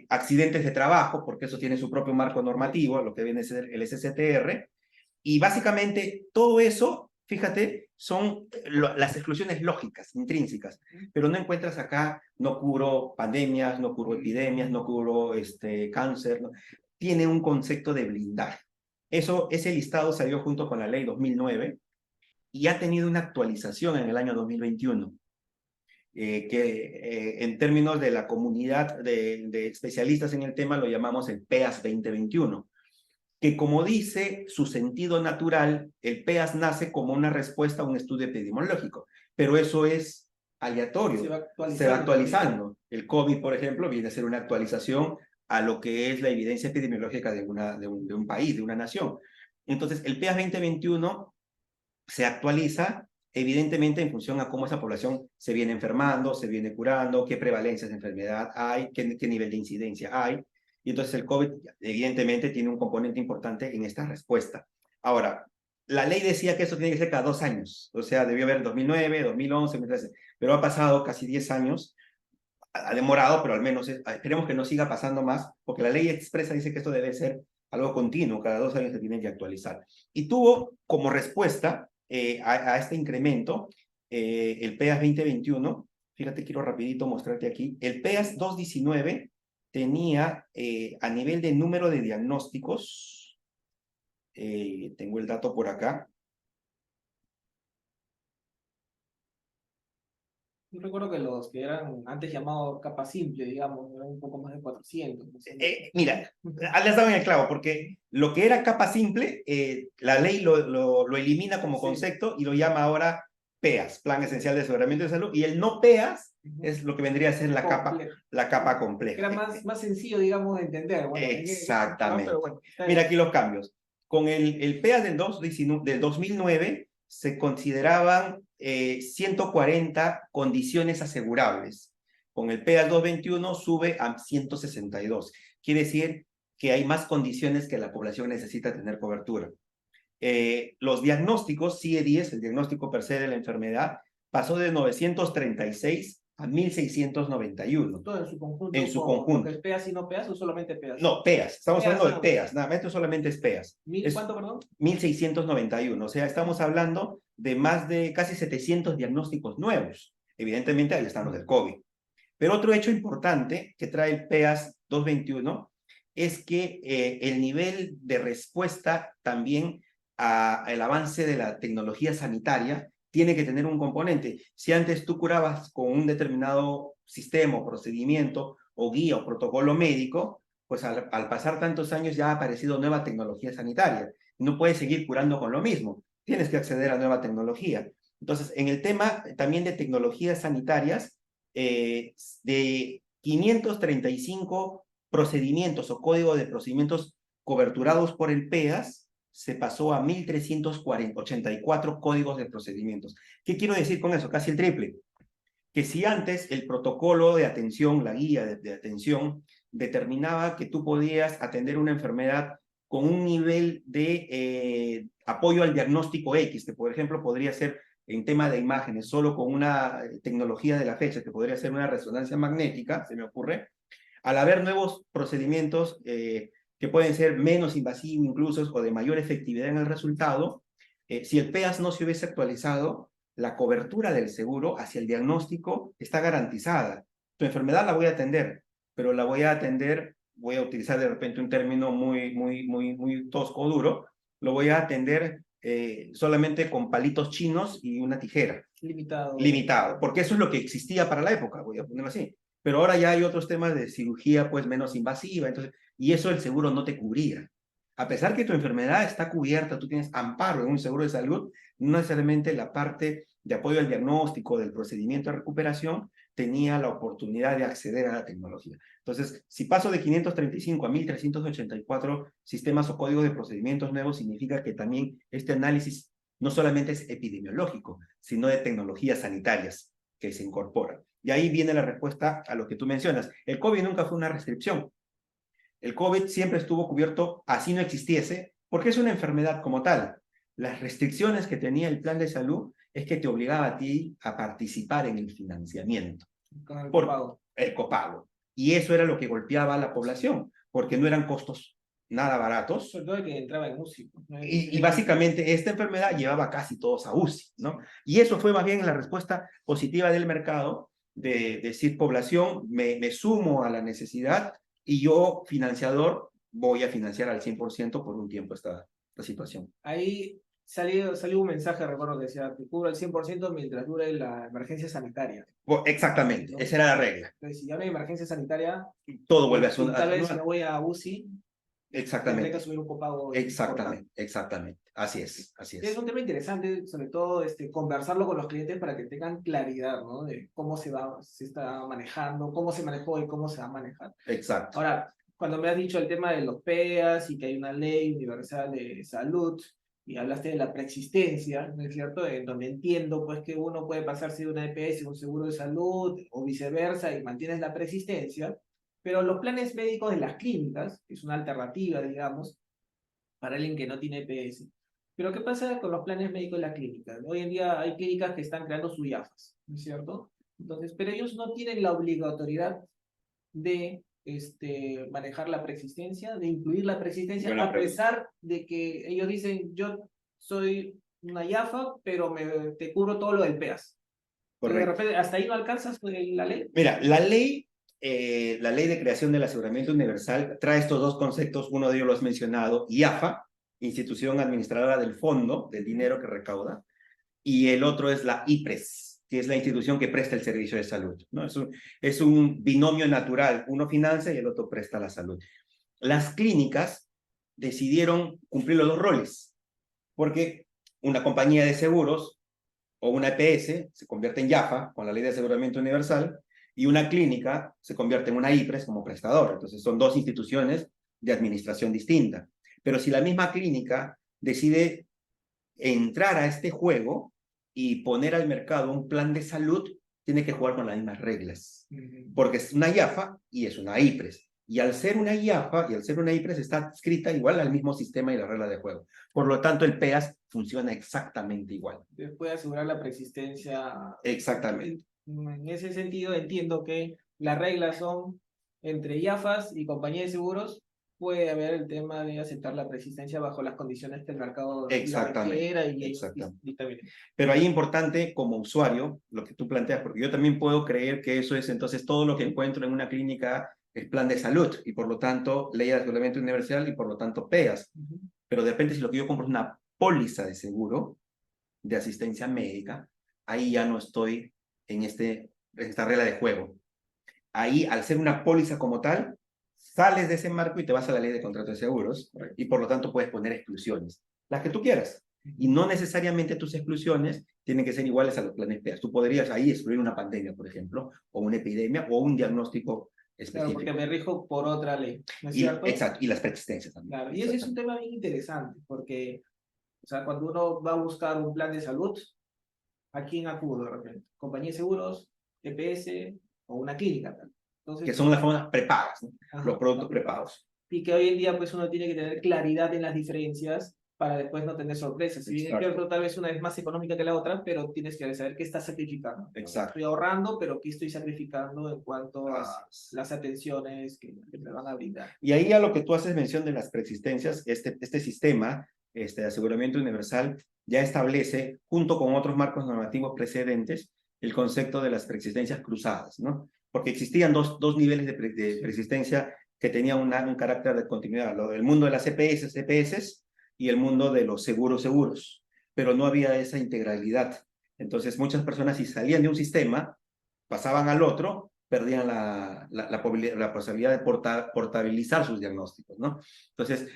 Accidentes de trabajo, porque eso tiene su propio marco normativo, lo que viene a ser el SSTR, y básicamente todo eso, fíjate, son las exclusiones lógicas, intrínsecas, pero no encuentras acá, no cubro pandemias, no cubro epidemias, no cubro cáncer, ¿no? Tiene un concepto de blindaje. Ese listado salió junto con la ley 2009 y ha tenido una actualización en el año 2021. Que en términos de la comunidad de especialistas en el tema lo llamamos el PEAS 2021, que como dice su sentido natural, el PEAS nace como una respuesta a un estudio epidemiológico, pero eso es aleatorio, se va actualizando. El COVID, por ejemplo, viene a ser una actualización a lo que es la evidencia epidemiológica de un país, de una nación. Entonces, el PEAS 2021 se actualiza evidentemente en función a cómo esa población se viene enfermando, se viene curando, qué prevalencias de enfermedad hay, qué nivel de incidencia hay. Y entonces el COVID evidentemente tiene un componente importante en esta respuesta. Ahora, la ley decía que eso tiene que ser cada 2 años, o sea, debió haber 2009, 2011, 2013, pero ha pasado casi 10 años, ha demorado, pero al menos esperemos que no siga pasando más, porque la ley expresa dice que esto debe ser algo continuo, cada 2 años se tiene que actualizar. Y tuvo como respuesta a este incremento el PEAS 2021, fíjate, quiero rapidito mostrarte aquí, el PEAS 219 tenía a nivel de número de diagnósticos, tengo el dato por acá. Yo recuerdo que los que eran antes llamados capa simple, digamos, eran un poco más de 400. Mira, has dado en el clavo, porque lo que era capa simple, la ley lo elimina como concepto y lo llama ahora PEAS, Plan Esencial de Aseguramiento de Salud, y el no PEAS es lo que vendría a ser la capa compleja. Era más sencillo, digamos, de entender. Bueno, exactamente. Pero bueno, mira aquí los cambios. Con el PEAS del 2009 se consideraban 140 condiciones asegurables. Con el PEAS 221 sube a 162. Quiere decir que hay más condiciones que la población necesita tener cobertura. Los diagnósticos, CIE-10, el diagnóstico per se de la enfermedad, pasó de 936 a 1691. Todo en su conjunto. En su conjunto. ¿El PEAS y no PEAS o solamente PEAS? No, PEAS. Estamos hablando de PEAS. Nada, esto solamente es PEAS. ¿Cuánto, perdón? 1691. O sea, estamos hablando de más de casi 700 diagnósticos nuevos. Evidentemente, ahí están los del COVID. Pero otro hecho importante que trae el PEAS 221 es que el nivel de respuesta también al avance de la tecnología sanitaria tiene que tener un componente. Si antes tú curabas con un determinado sistema, procedimiento o guía o protocolo médico, pues al pasar tantos años ya ha aparecido nueva tecnología sanitaria. No puedes seguir curando con lo mismo. Tienes que acceder a nueva tecnología. Entonces, en el tema también de tecnologías sanitarias, de 535 procedimientos o código de procedimientos coberturados por el PEAS, se pasó a 1.384 códigos de procedimientos. ¿Qué quiero decir con eso? Casi el triple. Que si antes el protocolo de atención, la guía de atención, determinaba que tú podías atender una enfermedad con un nivel de apoyo al diagnóstico X, que por ejemplo podría ser en tema de imágenes, solo con una tecnología de la fecha, que podría ser una resonancia magnética, se me ocurre, al haber nuevos procedimientos que pueden ser menos invasivos incluso o de mayor efectividad en el resultado, si el PEAS no se hubiese actualizado, la cobertura del seguro hacia el diagnóstico está garantizada. Tu enfermedad la voy a atender, pero la voy a atender, voy a utilizar de repente un término muy tosco o duro, lo voy a atender solamente con palitos chinos y una tijera. Limitado. Limitado, porque eso es lo que existía para la época, voy a ponerlo así. Pero ahora ya hay otros temas de cirugía pues menos invasiva, entonces, y eso el seguro no te cubría. A pesar que tu enfermedad está cubierta, tú tienes amparo en un seguro de salud, no necesariamente la parte de apoyo al diagnóstico del procedimiento de recuperación tenía la oportunidad de acceder a la tecnología. Entonces, si paso de 535 a 1384 sistemas o códigos de procedimientos nuevos, significa que también este análisis no solamente es epidemiológico, sino de tecnologías sanitarias que se incorporan. Y ahí viene la respuesta a lo que tú mencionas. El COVID nunca fue una restricción. El COVID siempre estuvo cubierto, así no existiese, porque es una enfermedad como tal. Las restricciones que tenía el plan de salud es que te obligaba a ti a participar en el financiamiento. Con el Por copago. el copago. Y eso era lo que golpeaba a la población, porque no eran costos nada baratos. Sobre todo el que entraba en UCI. ¿No? Y básicamente esta enfermedad llevaba casi todos a UCI, ¿no? Y eso fue más bien la respuesta positiva del mercado de decir, población, me sumo a la necesidad y yo, financiador, voy a financiar al 100% por un tiempo esta situación. Ahí salió un mensaje, recuerdo que decía, te cubro al 100% mientras dure la emergencia sanitaria. Exactamente, ¿No? esa era la regla. Entonces, si ya no hay emergencia sanitaria, Todo vuelve a su... tal vez si me voy a UCI, tendré que Exactamente. asumir un copago Exactamente, importante. exactamente. Así es, así Es es. un tema interesante, sobre todo conversarlo con los clientes para que tengan claridad, ¿no? De cómo se está manejando, cómo se manejó y cómo se va a manejar. Exacto. Ahora, cuando me has dicho el tema de los PEAs y que hay una ley universal de salud y hablaste de la preexistencia, ¿no es cierto? En donde entiendo pues que uno puede pasarse de una EPS a un seguro de salud o viceversa y mantienes la preexistencia, pero los planes médicos de las clínicas, que es una alternativa, digamos, para alguien que no tiene EPS. Pero ¿qué pasa con los planes médicos de la clínica? Hoy en día hay clínicas que están creando su IAFAS, ¿no es cierto? Entonces, pero ellos no tienen la obligatoriedad de manejar la preexistencia, de incluir la preexistencia, Buena a pregunta. pesar de que ellos dicen, yo soy una IAFA, pero te cubro todo lo del PEAS. Entonces, de Correcto. repente, hasta ahí no alcanzas la ley. Mira, la ley de creación del aseguramiento universal trae estos dos conceptos, uno de ellos lo has mencionado, IAFA, institución administradora del fondo, del dinero que recauda, y el otro es la IPRES, que es la institución que presta el servicio de salud, ¿no? Es un binomio natural, uno financia y el otro presta la salud. Las clínicas decidieron cumplir los dos roles, porque una compañía de seguros o una EPS se convierte en YAFA con la ley de aseguramiento universal y una clínica se convierte en una IPRES como prestador. Entonces son dos instituciones de administración distinta. Pero si la misma clínica decide entrar a este juego y poner al mercado un plan de salud, tiene que jugar con las mismas reglas. Porque es una IAFA y es una IPRES. Y al ser una IAFA y al ser una IPRES está adscrita igual al mismo sistema y la regla de juego. Por lo tanto, el PEAS funciona exactamente igual. Puede asegurar la preexistencia. Exactamente. En ese sentido, entiendo que las reglas son entre IAFAS y compañías de seguros. Puede haber el tema de aceptar la preexistencia bajo las condiciones que el mercado la requiera y ellos dictaminen. Pero ahí importante como usuario, lo que tú planteas, porque yo también puedo creer que eso es entonces todo lo que encuentro en una clínica es plan de salud y por lo tanto ley de aseguramiento universal y por lo tanto PEAS. Pero depende si lo que yo compro es una póliza de seguro de asistencia médica, ahí ya no estoy en esta regla de juego. Ahí, al ser una póliza como tal, sales de ese marco y te vas a la ley de contrato de seguros y por lo tanto puedes poner exclusiones, las que tú quieras. Y no necesariamente tus exclusiones tienen que ser iguales a los planes PEAS. Tú podrías ahí excluir una pandemia, por ejemplo, o una epidemia, o un diagnóstico específico. Claro, porque me rijo por otra ley, ¿no es y, cierto? Exacto, y las preexistencias también. Claro, y ese es un tema bien interesante, porque, o sea, cuando uno va a buscar un plan de salud, ¿a quién acude de repente? ¿Compañía de seguros, EPS o una clínica? Entonces, que son las formas prepagas, ¿no? ajá, Los productos prepagos. y que hoy en día pues uno tiene que tener claridad en las diferencias para después no tener sorpresas. Si bien es Exacto. cierto, tal vez una es más económica que la otra, pero tienes que saber qué estás sacrificando. Exacto. Estoy ahorrando, pero qué estoy sacrificando en cuanto Así a es. las atenciones que me van a brindar. Y ahí a lo que tú haces mención de las preexistencias, este sistema de aseguramiento universal ya establece, junto con otros marcos normativos precedentes, el concepto de las preexistencias cruzadas, ¿no? Porque existían dos niveles de preexistencia que tenían un carácter de continuidad, lo del mundo de las EPS y el mundo de los seguros, pero no había esa integralidad. Entonces, muchas personas, si salían de un sistema, pasaban al otro, perdían la posibilidad de portabilizar sus diagnósticos, ¿no? Entonces,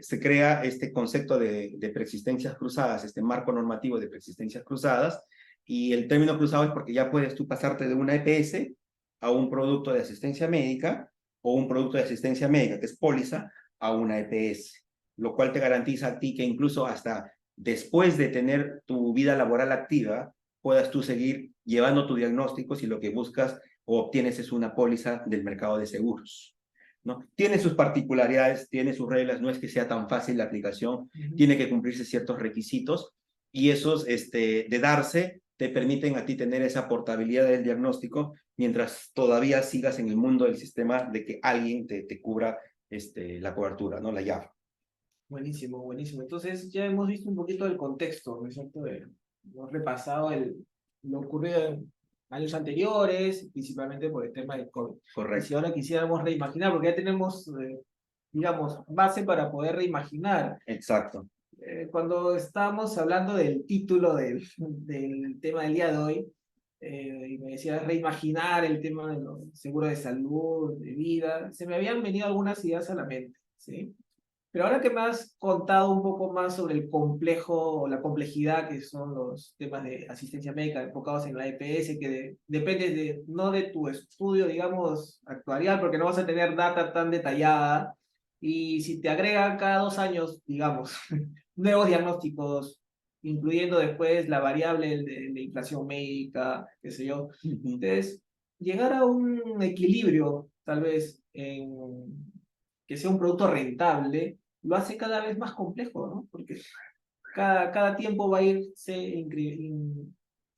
se crea este concepto de preexistencias cruzadas, este marco normativo de preexistencias cruzadas, y el término cruzado es porque ya puedes tú pasarte de una EPS a un producto de asistencia médica o un producto de asistencia médica, que es póliza, a una EPS, lo cual te garantiza a ti que incluso hasta después de tener tu vida laboral activa, puedas tú seguir llevando tu diagnóstico si lo que buscas o obtienes es una póliza del mercado de seguros, ¿no? Tiene sus particularidades, tiene sus reglas, no es que sea tan fácil la aplicación, tiene que cumplirse ciertos requisitos y esos de darse te permiten a ti tener esa portabilidad del diagnóstico mientras todavía sigas en el mundo del sistema de que alguien te cubra la cobertura, ¿no? La llave. Buenísimo, buenísimo. Entonces ya hemos visto un poquito del contexto, ¿no es cierto? Hemos repasado lo ocurrido en años anteriores, principalmente por el tema del COVID. Y si Correcto. ahora quisiéramos reimaginar, porque ya tenemos, digamos, base para poder reimaginar. Exacto. Cuando estábamos hablando del título del tema del día de hoy, y me decía reimaginar el tema de los seguros de salud, de vida, se me habían venido algunas ideas a la mente, ¿sí? Pero ahora que me has contado un poco más sobre el complejo o la complejidad que son los temas de asistencia médica enfocados en la EPS, que depende no de tu estudio, digamos, actuarial, porque no vas a tener data tan detallada, y si te agregan cada 2 años, digamos, nuevos diagnósticos, incluyendo después la variable de la inflación médica, qué sé yo, entonces llegar a un equilibrio, tal vez, que sea un producto rentable, lo hace cada vez más complejo, ¿no? Porque cada tiempo va a se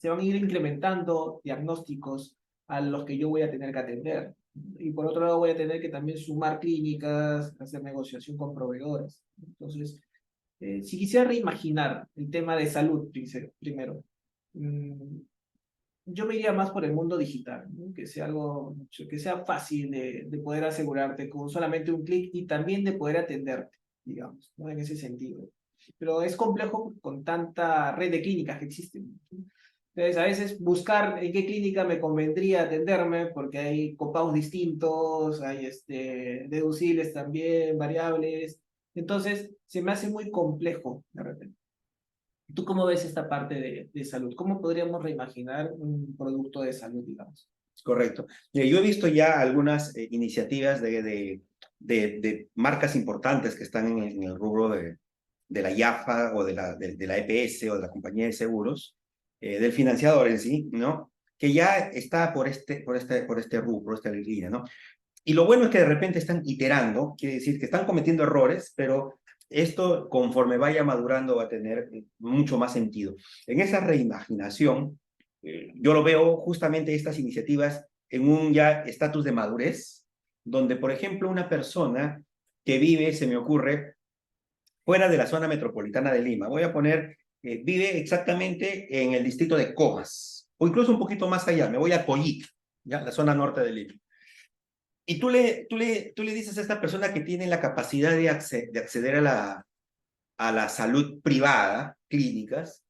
van a ir incrementando diagnósticos a los que yo voy a tener que atender. Y por otro lado voy a tener que también sumar clínicas, hacer negociación con proveedores. Entonces, si quisiera reimaginar el tema de salud primero, mm, yo me iría más por el mundo digital, ¿no? Que sea algo, que sea fácil de poder asegurarte con solamente un clic y también de poder atenderte, digamos, ¿no? En ese sentido. Pero es complejo con tanta red de clínicas que existen, ¿no? Entonces, a veces buscar en qué clínica me convendría atenderme, porque hay copagos distintos, hay deducibles también, variables. Entonces, se me hace muy complejo de repente. ¿Tú cómo ves esta parte de salud? ¿Cómo podríamos reimaginar un producto de salud, digamos? Correcto. Mira, yo he visto ya algunas iniciativas de marcas importantes que están en el rubro de la IAFA o de la EPS o de la compañía de seguros, del financiador en sí, ¿no? Que ya está por este rubro, por esta línea, ¿no? Y lo bueno es que de repente están iterando, quiere decir que están cometiendo errores, pero esto conforme vaya madurando va a tener mucho más sentido. En esa reimaginación, yo lo veo justamente estas iniciativas en un ya estatus de madurez, donde, por ejemplo, una persona que vive, se me ocurre, fuera de la zona metropolitana de Lima, voy a poner, vive exactamente en el distrito de Comas, o incluso un poquito más allá, me voy a Coyhaique, ya, la zona norte de Lima. Y tú le dices a esta persona que tiene la capacidad de acceder a la salud privada, clínicas,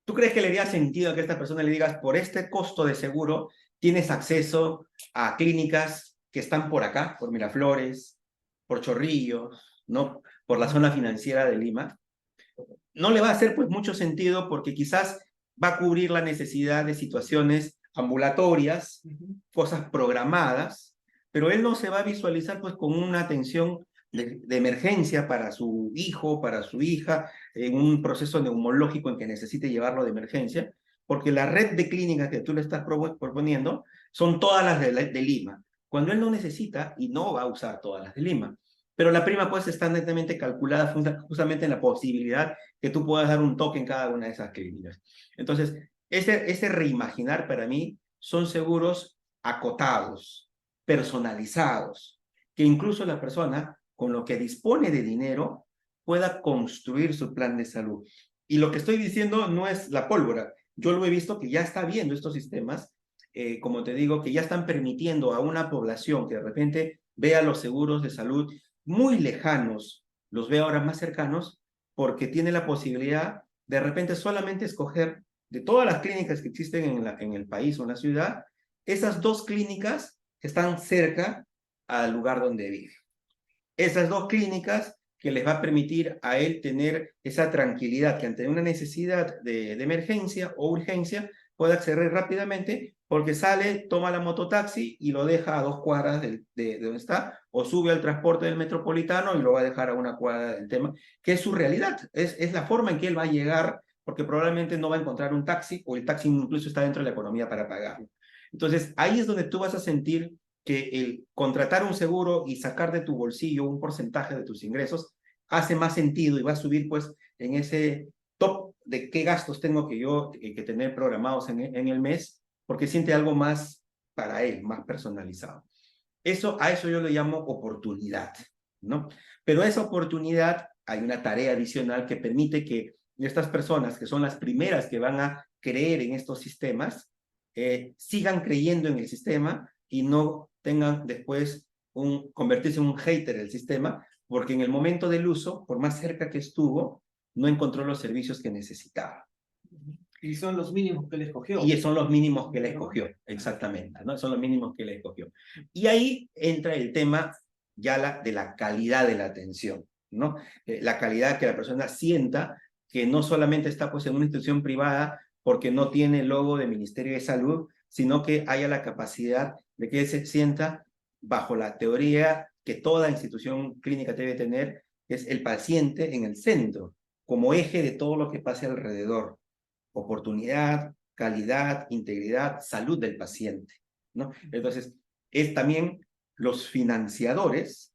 ¿tú crees que le haría sentido a que esta persona le digas, por este costo de seguro, tienes acceso a clínicas que están por acá, por Miraflores, por Chorrillos, ¿no? Por la zona financiera de Lima? No le va a hacer pues mucho sentido porque quizás va a cubrir la necesidad de situaciones ambulatorias, cosas programadas, pero él no se va a visualizar pues con una atención de emergencia para su hijo, para su hija, en un proceso neumológico en que necesite llevarlo de emergencia, porque la red de clínicas que tú le estás proponiendo son todas las de Lima, cuando él no necesita y no va a usar todas las de Lima. Pero la prima pues está netamente calculada justamente en la posibilidad que tú puedas dar un toque en cada una de esas clínicas. Entonces, este reimaginar para mí son seguros acotados, personalizados, que incluso la persona con lo que dispone de dinero pueda construir su plan de salud. Y lo que estoy diciendo no es la pólvora. Yo lo he visto que ya está viendo estos sistemas, como te digo, que ya están permitiendo a una población que de repente vea los seguros de salud muy lejanos, los ve ahora más cercanos, porque tiene la posibilidad de repente solamente escoger de todas las clínicas que existen en el país o en la ciudad, esas 2 clínicas que están cerca al lugar donde vive. Esas 2 clínicas que les va a permitir a él tener esa tranquilidad que ante una necesidad de emergencia o urgencia pueda acceder rápidamente porque sale, toma la mototaxi y lo deja a 2 cuadras de donde está, o sube al transporte del metropolitano y lo va a dejar a 1 cuadra del tema, que es su realidad, es la forma en que él va a llegar, porque probablemente no va a encontrar un taxi, o el taxi incluso está dentro de la economía para pagarlo. Entonces, ahí es donde tú vas a sentir que el contratar un seguro y sacar de tu bolsillo un porcentaje de tus ingresos hace más sentido y va a subir pues en ese top de qué gastos tengo que yo que tener programados en el mes, porque siente algo más para él, más personalizado. A eso yo le llamo oportunidad, ¿no? Pero esa oportunidad, hay una tarea adicional que permite que estas personas, que son las primeras que van a creer en estos sistemas, sigan creyendo en el sistema y no tengan después convertirse en un hater del sistema, porque en el momento del uso, por más cerca que estuvo, no encontró los servicios que necesitaba. Y son los mínimos que él escogió. Y son los mínimos que él escogió, exactamente, ¿no? Son los mínimos que él escogió. Y ahí entra el tema ya de la calidad de la atención, ¿no? La calidad que la persona sienta que no solamente está pues en una institución privada porque no tiene el logo del Ministerio de Salud, sino que haya la capacidad de que él se sienta bajo la teoría que toda institución clínica debe tener, que es el paciente en el centro, como eje de todo lo que pase alrededor. Oportunidad, calidad, integridad, salud del paciente, ¿no? Entonces, es también los financiadores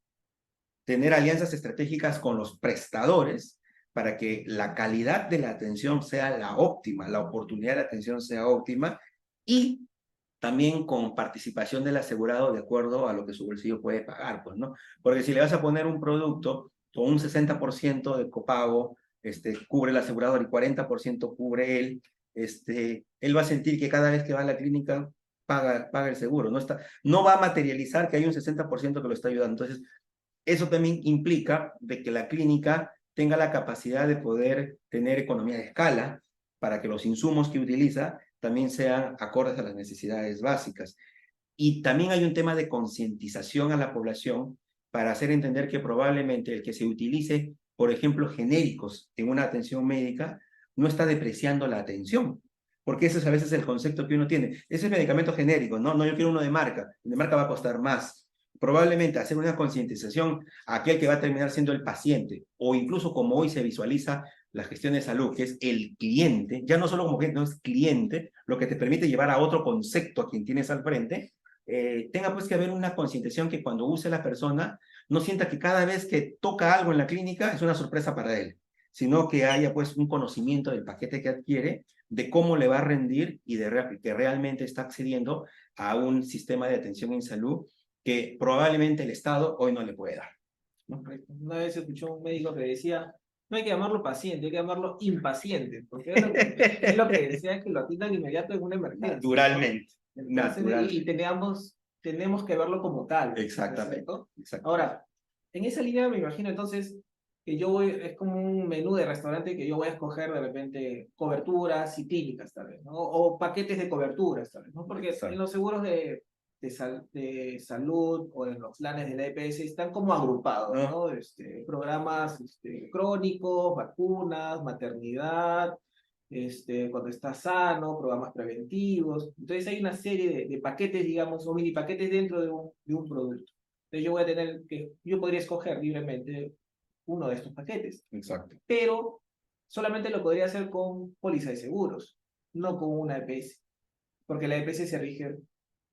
tener alianzas estratégicas con los prestadores para que la calidad de la atención sea la óptima, la oportunidad de atención sea óptima y también con participación del asegurado de acuerdo a lo que su bolsillo puede pagar, pues, ¿no? Porque si le vas a poner un producto con un 60% de copago, cubre el asegurador y 40% cubre él, él va a sentir que cada vez que va a la clínica paga el seguro, no va a materializar que hay un 60% que lo está ayudando. Entonces, eso también implica de que la clínica tenga la capacidad de poder tener economía de escala para que los insumos que utiliza también sean acordes a las necesidades básicas. Y también hay un tema de concientización a la población para hacer entender que probablemente el que se utilice, por ejemplo, genéricos en una atención médica, no está depreciando la atención, porque ese es a veces el concepto que uno tiene. Ese es medicamento genérico, ¿no? No, yo quiero uno de marca va a costar más. Probablemente hacer una concientización a aquel que va a terminar siendo el paciente, o incluso como hoy se visualiza la gestión de salud, que es el cliente, ya no solo como que no es cliente, lo que te permite llevar a otro concepto a quien tienes al frente, tenga pues que haber una concientización que cuando use la persona no sienta que cada vez que toca algo en la clínica es una sorpresa para él, sino que haya pues un conocimiento del paquete que adquiere, de cómo le va a rendir y que realmente está accediendo a un sistema de atención en salud que probablemente el Estado hoy no le puede dar, ¿no? Una vez escuché a un médico que decía, no hay que llamarlo paciente, hay que llamarlo impaciente, porque es lo que decía, que lo atiendan inmediato en una emergencia, Naturalmente, ¿no? Entonces, naturalmente. y tenemos que verlo como tal. Exactamente, exactamente. Ahora, en esa línea me imagino entonces que es como un menú de restaurante que yo voy a escoger de repente coberturas y clínicas tal vez, ¿no? O paquetes de coberturas tal vez, ¿no? Porque en los seguros de salud o en los planes de la EPS están como agrupados, ¿no? Programas crónicos, vacunas, maternidad, cuando está sano, programas preventivos. Entonces hay una serie de paquetes, digamos, o mini paquetes dentro de un producto. Entonces yo podría escoger libremente uno de estos paquetes. Exacto. Pero solamente lo podría hacer con póliza de seguros. no con una EPS, porque la EPS se rige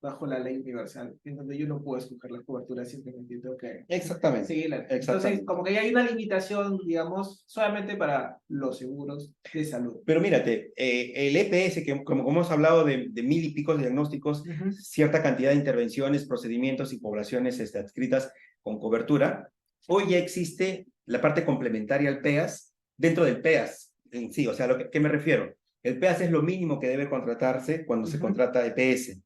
bajo la ley universal, en donde yo no puedo escoger la cobertura, simplemente tengo que Exactamente, seguirla. Entonces, exactamente. como que ya hay una limitación, digamos, solamente para los seguros de salud. Pero mírate, el EPS, que como hemos hablado de mil y pico de diagnósticos, cierta cantidad de intervenciones, procedimientos y poblaciones adscritas con cobertura, hoy ya existe la parte complementaria al PEAS dentro del PEAS en sí. O sea, ¿qué me refiero? El PEAS es lo mínimo que debe contratarse cuando se contrata EPS,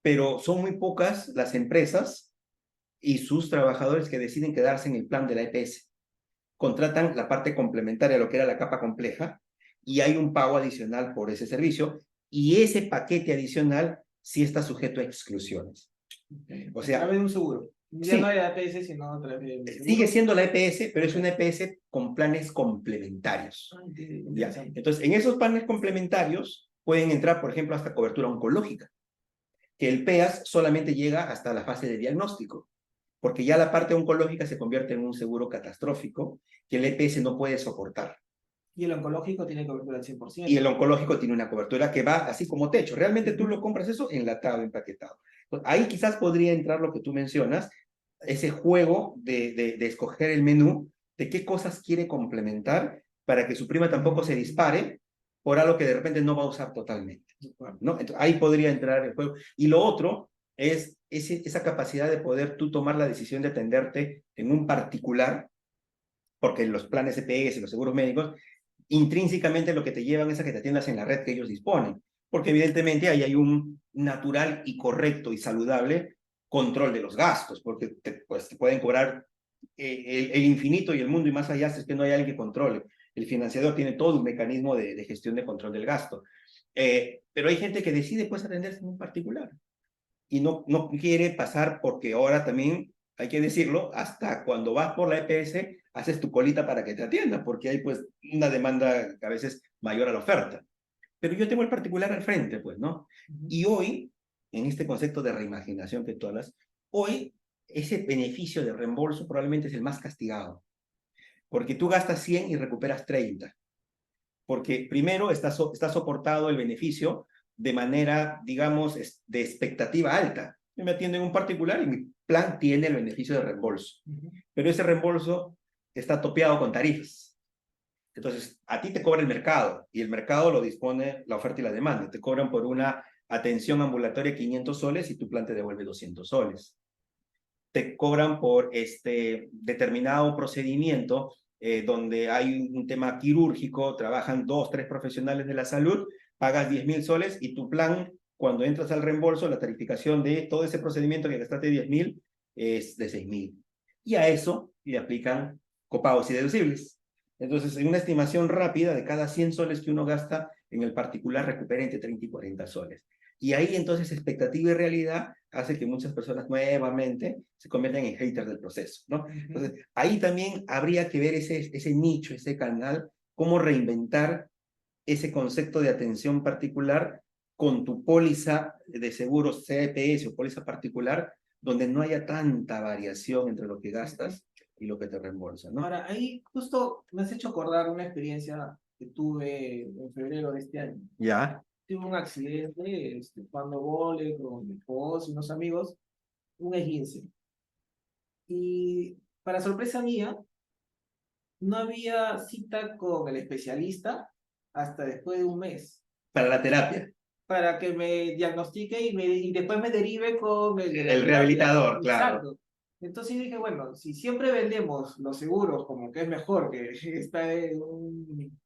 pero son muy pocas las empresas y sus trabajadores que deciden quedarse en el plan de la EPS. Contratan la parte complementaria, lo que era la capa compleja, y hay un pago adicional por ese servicio, y ese paquete adicional sí está sujeto a exclusiones. O A sea, través de un seguro. Ya sí, no hay EPS, sino a través de un seguro. sigue siendo la EPS, pero es una EPS con planes complementarios. ¿Ya? Entonces, en esos planes complementarios pueden entrar, por ejemplo, hasta cobertura oncológica, que el PEAS solamente llega hasta la fase de diagnóstico, porque ya la parte oncológica se convierte en un seguro catastrófico que el EPS no puede soportar. Y el oncológico tiene cobertura al 100%. Y el oncológico tiene una cobertura que va así como techo. Realmente tú lo compras eso enlatado, empaquetado. Entonces, ahí quizás podría entrar lo que tú mencionas, ese juego de escoger el menú, de qué cosas quiere complementar para que su prima tampoco se dispare por algo que de repente no va a usar totalmente, ¿no? Entonces, ahí podría entrar el juego. Y lo otro es esa capacidad de poder tú tomar la decisión de atenderte en un particular, porque los planes EPS, los seguros médicos, intrínsecamente lo que te llevan es a que te atiendas en la red que ellos disponen, porque evidentemente ahí hay un natural y correcto y saludable control de los gastos, porque pues, te pueden cobrar el infinito y el mundo y más allá si es que no hay alguien que controle. El financiador tiene todo un mecanismo de gestión de control del gasto. Pero hay gente que decide pues atenderse en un particular y no quiere pasar porque ahora también, hay que decirlo, hasta cuando vas por la EPS, haces tu colita para que te atienda, porque hay pues una demanda a veces mayor a la oferta. Pero yo tengo el particular al frente, pues, ¿no? Y hoy, en este concepto de reimaginación que tú hablas, hoy ese beneficio de reembolso probablemente es el más castigado, porque tú gastas 100 y recuperas 30, porque primero está soportado el beneficio de manera, digamos, de expectativa alta. Yo me atiendo en un particular y mi plan tiene el beneficio de reembolso, pero ese reembolso está topeado con tarifas. Entonces, a ti te cobra el mercado y el mercado lo dispone la oferta y la demanda. Te cobran por una atención ambulatoria 500 soles y tu plan te devuelve 200 soles. Te cobran por determinado procedimiento donde hay un tema quirúrgico, trabajan 2, 3 profesionales de la salud, pagas 10.000 soles y tu plan, cuando entras al reembolso, la tarificación de todo ese procedimiento que gastaste 10.000 es de 6.000. Y a eso le aplican copagos y deducibles. Entonces, en una estimación rápida, de cada 100 soles que uno gasta en el particular, recupera entre 30 y 40 soles. Y ahí entonces expectativa y realidad hace que muchas personas nuevamente se conviertan en haters del proceso, ¿no? Entonces, ahí también habría que ver ese nicho, ese canal, cómo reinventar ese concepto de atención particular con tu póliza de seguros CPS o póliza particular, donde no haya tanta variación entre lo que gastas y lo que te reembolsan, ¿no? Ahora, ahí justo me has hecho acordar una experiencia que tuve en febrero de este año. Ya. Tuve un accidente jugando vóley con mi esposo y unos amigos, un esguince. Y para sorpresa mía, no había cita con el especialista hasta después de un mes Para la terapia. para que me diagnostique y después me derive con el de la El terapia. rehabilitador, claro. Exacto. Entonces dije, bueno, si siempre vendemos los seguros como que es mejor que está en un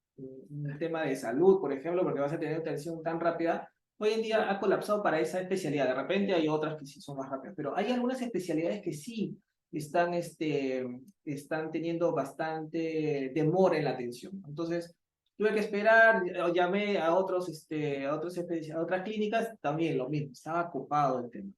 tema de salud, por ejemplo, porque vas a tener atención tan rápida, hoy en día ha colapsado para esa especialidad. De repente hay otras que sí son más rápidas, pero hay algunas especialidades que sí están teniendo bastante demora en la atención. Entonces, tuve que esperar, llamé a a otras clínicas, también lo mismo, estaba ocupado el tema.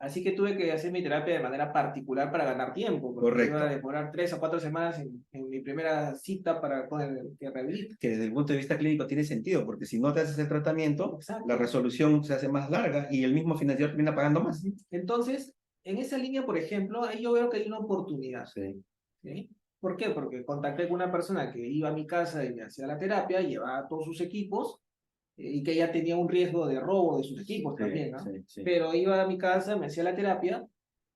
Así que tuve que hacer mi terapia de manera particular para ganar tiempo, porque me iba a Correcto. demorar 3 o 4 semanas en mi primera cita para con el que rehabilita. Que desde el punto de vista clínico tiene sentido, porque si no te haces el tratamiento, Exacto. la resolución se hace más larga y el mismo financiador termina pagando más. Entonces, en esa línea, por ejemplo, ahí yo veo que hay una oportunidad. Sí. ¿Sí? ¿Por qué? Porque contacté con una persona que iba a mi casa y me hacía la terapia, llevaba todos sus equipos, y que ella tenía un riesgo de robo de sus equipos Sí, también, ¿no? sí, sí. Pero iba a mi casa, me hacía la terapia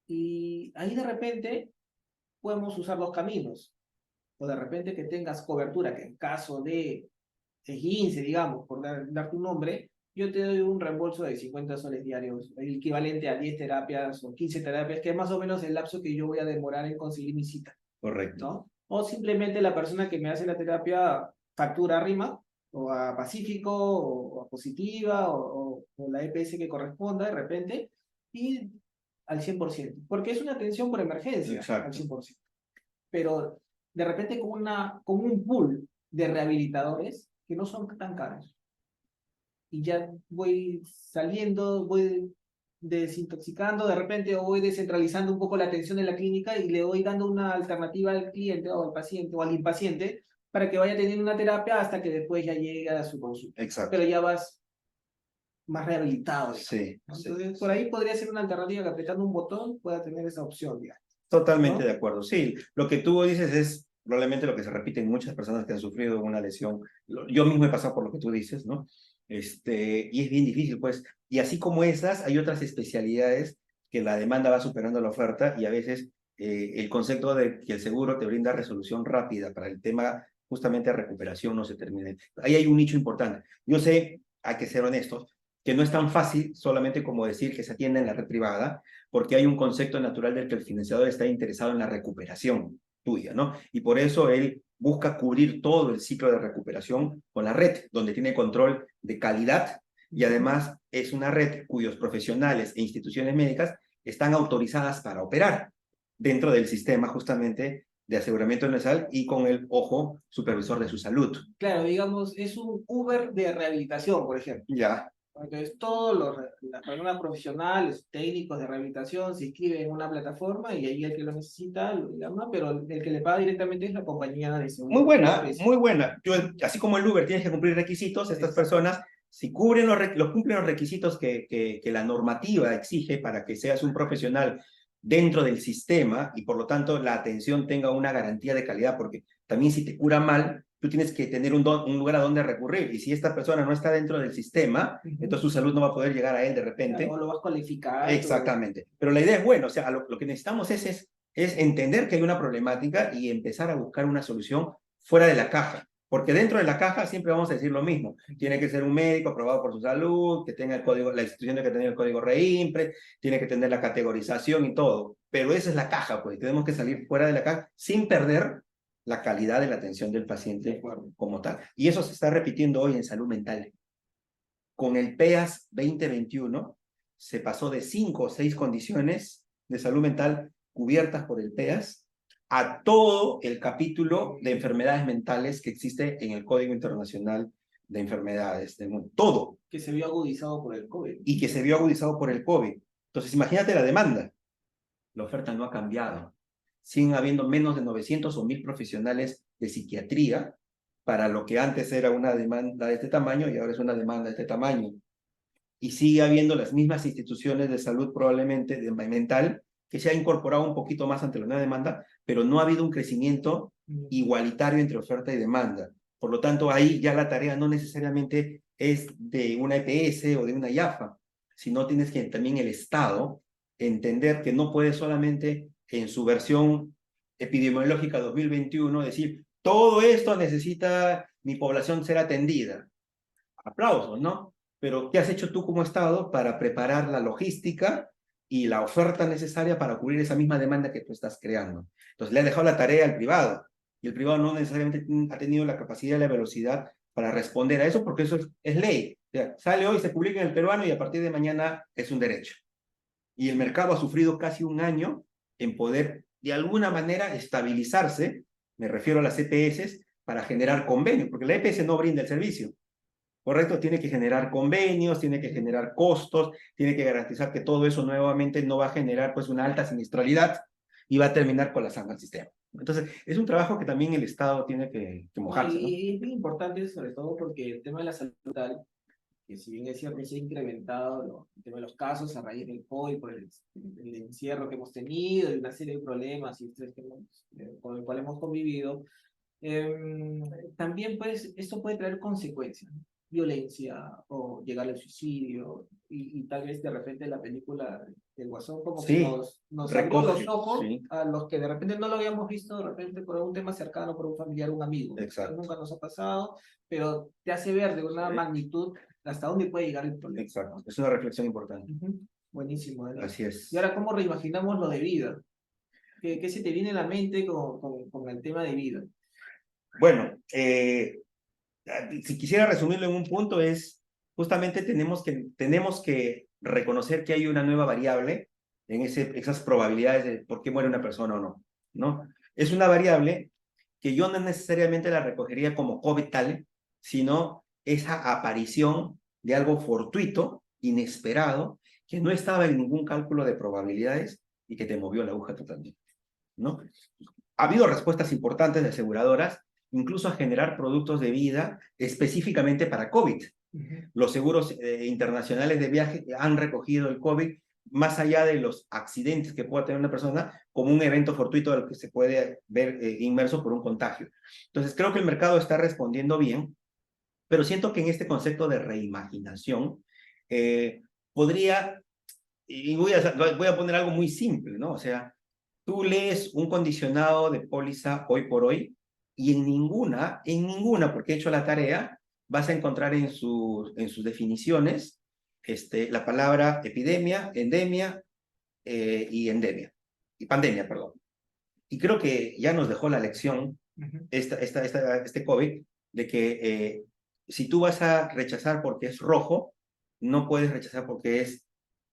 y ahí de repente podemos usar dos caminos. O de repente que tengas cobertura, que en caso de 15, digamos, por darte un nombre, yo te doy un reembolso de 50 soles diarios, el equivalente a 10 terapias o 15 terapias, que es más o menos el lapso que yo voy a demorar en conseguir mi cita, Correcto. ¿no? O simplemente la persona que me hace la terapia factura a RIMA, o a Pacífico, o a Positiva, o la EPS que corresponda de repente, y al 100%, porque es una atención por emergencia, al Exacto. 100%. Pero de repente con un pool de rehabilitadores que no son tan caros. Y ya voy saliendo, voy desintoxicando de repente o voy descentralizando un poco la atención de la clínica y le voy dando una alternativa al cliente o al paciente o al impaciente para que vaya teniendo una terapia hasta que después ya llegue a su consulta. Exacto. Pero ya vas más rehabilitado. Sí, Entonces, sí, por sí. ahí podría ser una alternativa que apretando un botón pueda tener esa opción, digamos, Totalmente ¿no? de acuerdo. Sí, lo que tú dices es probablemente lo que se repite en muchas personas que han sufrido una lesión. Yo mismo he pasado por lo que tú dices, ¿no? Y es bien difícil, pues. Y así como esas, hay otras especialidades que la demanda va superando la oferta y a veces el concepto de que el seguro te brinda resolución rápida para el tema justamente de recuperación no se termina. Ahí hay un nicho importante. Yo sé, hay que ser honestos, que no es tan fácil solamente como decir que se atiende en la red privada, porque hay un concepto natural del que el financiador está interesado en la recuperación tuya, ¿no? Y por eso él busca cubrir todo el ciclo de recuperación con la red, donde tiene control de calidad y además es una red cuyos profesionales e instituciones médicas están autorizadas para operar dentro del sistema justamente de aseguramiento universal y con el ojo supervisor de su salud. Claro, digamos, es un Uber de rehabilitación, por ejemplo. Ya. Entonces, todas las personas profesionales, técnicos de rehabilitación, se inscriben en una plataforma y ahí el que lo necesita lo llama, pero el que le paga directamente es la compañía de Muy seguro, la buena, EPS. muy buena. Yo, así como el Uber tienes que cumplir requisitos, estas Exacto. personas, si cubren cumplen los requisitos que la normativa exige para que seas un profesional dentro del sistema y por lo tanto la atención tenga una garantía de calidad, porque también si te cura mal, tú tienes que tener un lugar a donde recurrir y si esta persona no está dentro del sistema, entonces su salud no va a poder llegar a él de Claro, repente. o lo vas cualificando. Exactamente. Pero la idea es buena, o sea, lo que necesitamos es entender que hay una problemática y empezar a buscar una solución fuera de la caja. Porque dentro de la caja siempre vamos a decir lo mismo. Tiene que ser un médico aprobado por su salud, que tenga el código, la institución tiene que tener el código REIMPRE, tiene que tener la categorización y todo. Pero esa es la caja, pues tenemos que salir fuera de la caja sin perder la calidad de la atención del paciente como tal. Y eso se está repitiendo hoy en salud mental. Con el PEAS 2021 se pasó de 5 o 6 condiciones de salud mental cubiertas por el PEAS a todo el capítulo de enfermedades mentales que existe en el Código Internacional de Enfermedades del Mundo. Todo. Que se vio agudizado por el COVID. Y que se vio agudizado por el COVID. Entonces, imagínate la demanda. La oferta no ha cambiado. Siguen habiendo menos de 900 o 1000 profesionales de psiquiatría para lo que antes era una demanda de este tamaño y ahora es una demanda de este tamaño y sigue habiendo las mismas instituciones de salud probablemente de mental que se ha incorporado un poquito más ante la nueva demanda, pero no ha habido un crecimiento igualitario entre oferta y demanda. Por lo tanto, ahí ya la tarea no necesariamente es de una EPS o de una IAFA, sino tienes que también el Estado entender que no puede solamente en su versión epidemiológica 2021 decir, todo esto necesita mi población ser atendida. Aplausos, ¿no? Pero ¿qué has hecho tú como Estado para preparar la logística y la oferta necesaria para cubrir esa misma demanda que tú estás creando? Entonces le has dejado la tarea al privado y el privado no necesariamente ha tenido la capacidad y la velocidad para responder a eso porque eso es ley. O sea, sale hoy, se publica en el peruano y a partir de mañana es un derecho. Y el mercado ha sufrido casi un año en poder de alguna manera estabilizarse, me refiero a las EPS, para generar convenios, porque la EPS no brinda el servicio. ¿Correcto? Tiene que generar convenios, tiene que generar costos, tiene que garantizar que todo eso nuevamente no va a generar pues una alta siniestralidad y va a terminar colapsando el sistema. Entonces, es un trabajo que también el Estado tiene que mojarse, ¿no? Y es muy importante sobre todo porque el tema de la salud mental, que si bien es cierto que se ha incrementado el tema de los casos a raíz del COVID, por el encierro que hemos tenido y una serie de problemas y estrés con el cual hemos convivido, también pues esto puede traer consecuencias, ¿no? violencia o llegar al suicidio, y tal vez de repente la película del Guasón como que Sí, nos abrió los recoge, ojos sí, a los que de repente no lo habíamos visto, de repente por un tema cercano, por un familiar, un amigo, que exacto, nunca nos ha pasado, pero te hace ver de una sí, magnitud hasta dónde puede llegar el problema, exacto. ¿no? Es una reflexión importante. Ujú. Buenísimo, Daniel. Así Y es. ahora, ¿cómo reimaginamos lo de vida? ¿Qué se te viene a la mente con el tema de vida? Bueno, si quisiera resumirlo en un punto es, justamente tenemos que reconocer que hay una nueva variable en esas probabilidades de por qué muere una persona o no, ¿no? Es una variable que yo no necesariamente la recogería como COVID tal, sino esa aparición de algo fortuito, inesperado, que no estaba en ningún cálculo de probabilidades y que te movió la aguja totalmente, ¿no? Ha habido respuestas importantes de aseguradoras, incluso a generar productos de vida específicamente para COVID. Ujú. Los seguros internacionales de viaje han recogido el COVID más allá de los accidentes que pueda tener una persona como un evento fortuito al que se puede ver inmerso por un contagio. Entonces, creo que el mercado está respondiendo bien, pero siento que en este concepto de reimaginación podría, y voy a poner algo muy simple, ¿no? O sea, tú lees un condicionado de póliza hoy por hoy y en ninguna, porque he hecho la tarea, vas a encontrar en sus definiciones la palabra epidemia, endemia y endemia, y pandemia, perdón. Y creo que ya nos dejó la lección Ujú. este COVID de que si tú vas a rechazar porque es rojo, no puedes rechazar porque es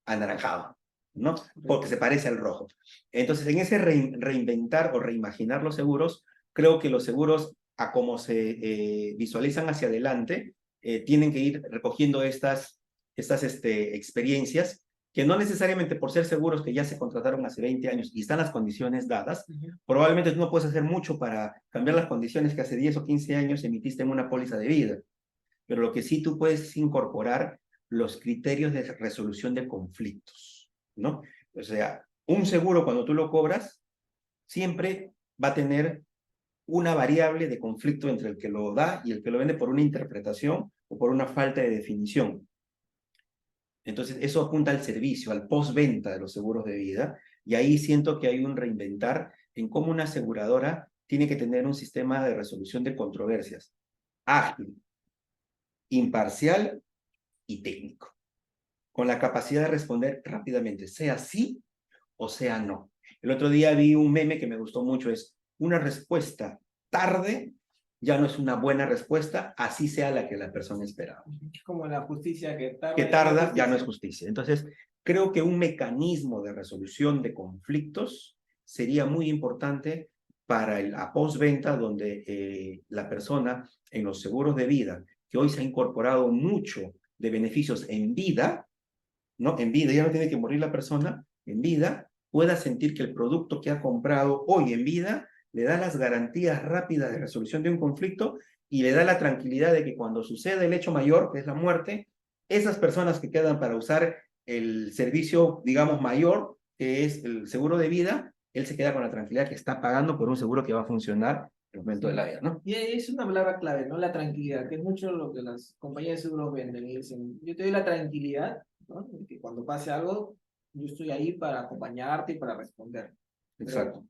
anaranjado, ¿no? Porque se parece al rojo. Entonces, en ese reinventar o reimaginar los seguros, creo que los seguros, a como se visualizan hacia adelante, tienen que ir recogiendo estas experiencias que no necesariamente por ser seguros que ya se contrataron hace 20 años y están las condiciones dadas, Ujú. probablemente tú no puedes hacer mucho para cambiar las condiciones que hace 10 o 15 años emitiste en una póliza de vida, pero lo que sí tú puedes es incorporar los criterios de resolución de conflictos, ¿no? O sea, un seguro cuando tú lo cobras, siempre va a tener una variable de conflicto entre el que lo da y el que lo vende por una interpretación o por una falta de definición. Entonces, eso apunta al servicio, al postventa de los seguros de vida, y ahí siento que hay un reinventar en cómo una aseguradora tiene que tener un sistema de resolución de controversias ágil, imparcial y técnico, con la capacidad de responder rápidamente, sea sí o sea no. El otro día vi un meme que me gustó mucho, es una respuesta tarde ya no es una buena respuesta, así sea la que la persona esperaba. Es como la justicia que Que tarda, ya no es tarda ya no es justicia. justicia. Entonces, creo que un mecanismo de resolución de conflictos sería muy importante para la postventa, donde la persona en los seguros de vida, que hoy se ha incorporado mucho de beneficios en vida, ¿no? En vida, ya no tiene que morir la persona, en vida, pueda sentir que el producto que ha comprado hoy en vida le da las garantías rápidas de resolución de un conflicto y le da la tranquilidad de que cuando sucede el hecho mayor, que es la muerte, esas personas que quedan para usar el servicio, digamos, mayor, que es el seguro de vida, él se queda con la tranquilidad que está pagando por un seguro que va a funcionar en el momento de la Sí. vida, ¿no? Y es una palabra clave, ¿no? La tranquilidad, que es mucho lo que las compañías de seguros venden. Y dicen, yo te doy la tranquilidad, ¿no? De que cuando pase algo, yo estoy ahí para acompañarte y para responder. Exacto,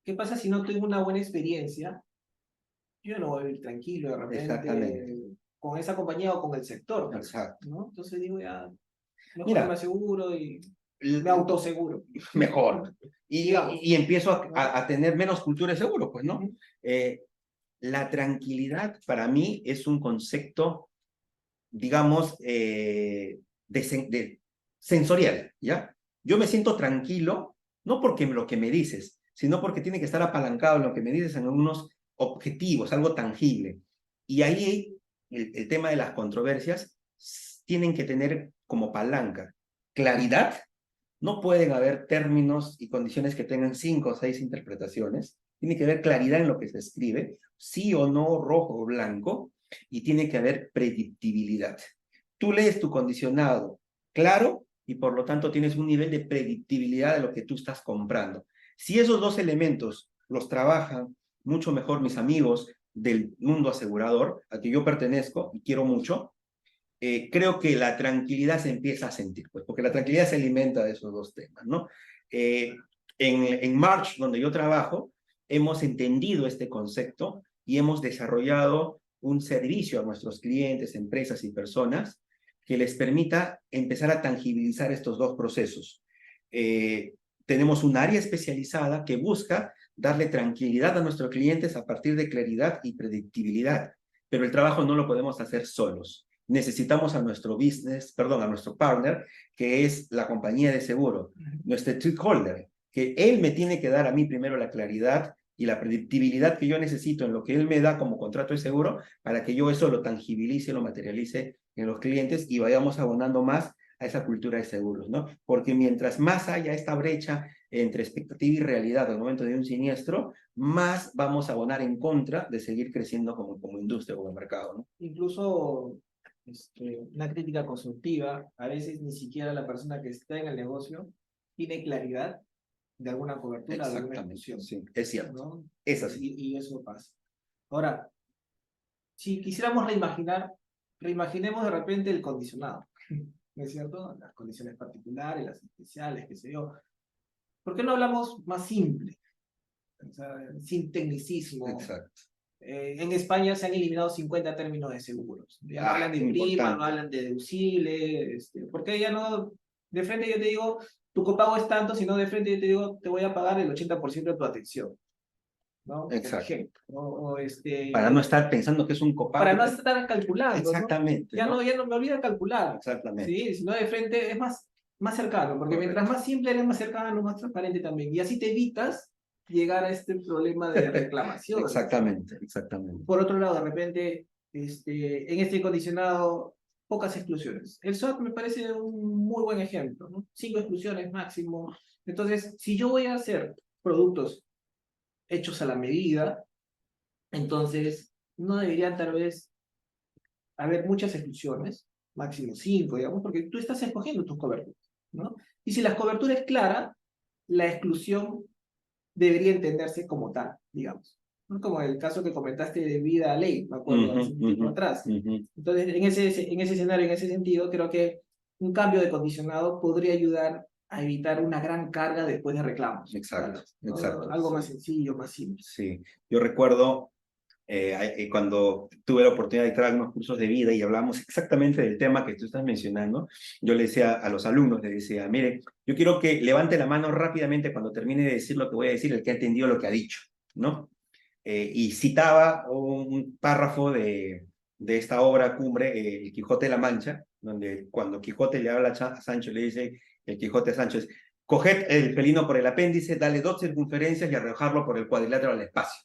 ¿Qué pasa si no tengo una buena experiencia? Yo no voy a ir tranquilo de exactamente, repente con esa compañía o con el sector, tal vez, exacto. ¿no? Entonces digo, ya, mejor me Mira, aseguro y me autoseguro, mejor. digamos. Y empiezo ¿No? a tener menos cultura de seguro, pues, ¿no? Ujú. La tranquilidad para mí es un concepto, digamos, sensorial, ¿ya? Yo me siento tranquilo, no porque lo que me dices, sino porque tiene que estar apalancado en lo que me dices en algunos objetivos, algo tangible. Y ahí el tema de las controversias tienen que tener como palanca claridad. No pueden haber términos y condiciones que tengan 5 o 6 interpretaciones. Tiene que haber claridad en lo que se escribe, sí o no, rojo o blanco, y tiene que haber predictibilidad. Tú lees tu condicionado claro y por lo tanto tienes un nivel de predictibilidad de lo que tú estás comprando. Si esos dos elementos los trabajan mucho mejor mis amigos del mundo asegurador, al que yo pertenezco y quiero mucho, creo que la tranquilidad se empieza a sentir, pues, porque la tranquilidad se alimenta de esos dos temas, ¿no? En March, donde yo trabajo, hemos entendido este concepto y hemos desarrollado un servicio a nuestros clientes, empresas y personas que les permita empezar a tangibilizar estos dos procesos. Tenemos un área especializada que busca darle tranquilidad a nuestros clientes a partir de claridad y predictibilidad, pero el trabajo no lo podemos hacer solos. Necesitamos a nuestro a nuestro partner, que es la compañía de seguro, nuestro stakeholder, que él me tiene que dar a mí primero la claridad y la predictibilidad que yo necesito en lo que él me da como contrato de seguro para que yo eso lo tangibilice, lo materialice en los clientes y vayamos abonando más a esa cultura de seguros, ¿no? Porque mientras más haya esta brecha entre expectativa y realidad al momento de un siniestro, más vamos a abonar en contra de seguir creciendo como industria, como mercado, ¿no? Incluso una crítica constructiva, a veces ni siquiera la persona que está en el negocio tiene claridad de alguna cobertura, de alguna exclusión. Sí, es cierto. ¿No? Es así. Y eso pasa. Ahora, si quisiéramos reimaginemos de repente el condicionado, ¿no es cierto? Las condiciones particulares, las especiales, qué sé yo. ¿Por qué no hablamos más simple? O sea, sin tecnicismo. Exacto. En España se han eliminado 50 términos de seguros. Ya no hablan de prima, no hablan de deducible, porque ya no, de frente yo te digo, tu copago es tanto, sino de frente yo te digo, te voy a pagar el 80% de tu atención, ¿no? Exacto. O para no estar pensando que es un copago. Para no estar calculando. Exactamente. ¿No? Ya no me olvido calcular. Exactamente. ¿Sí? Sino de frente es más cercano, porque mientras más simple eres, más cercano, más transparente también. Y así te evitas llegar a este problema de reclamación. Exactamente, exactamente. Por otro lado, de repente, en este condicionado, pocas exclusiones. El SOAT me parece un muy buen ejemplo, ¿no? 5 exclusiones máximo. Entonces, si yo voy a hacer productos hechos a la medida, entonces no deberían tal vez haber muchas exclusiones, máximo 5, digamos, porque tú estás escogiendo tus coberturas, ¿no? Y si la cobertura es clara, la exclusión debería entenderse como tal, digamos. ¿No? Como el caso que comentaste de vida ley, me acuerdo, hace un tiempo atrás. Entonces, en ese escenario, en ese sentido, creo que un cambio de condicionado podría ayudar a evitar una gran carga después de reclamos. Exacto, ¿no? exacto. Algo más sencillo, más simple. Sí, yo recuerdo cuando tuve la oportunidad de entrar a algunos cursos de vida y hablamos exactamente del tema que tú estás mencionando, yo le decía a los alumnos, le decía, mire, yo quiero que levante la mano rápidamente cuando termine de decir lo que voy a decir, el que ha entendido lo que ha dicho, ¿no? Y citaba un párrafo de esta obra cumbre, El Quijote de la Mancha, donde cuando Quijote le habla a Sancho, le dice el Quijote a Sancho, es, coged el felino por el apéndice, dale 2 circunferencias y arrojarlo por el cuadrilátero al espacio.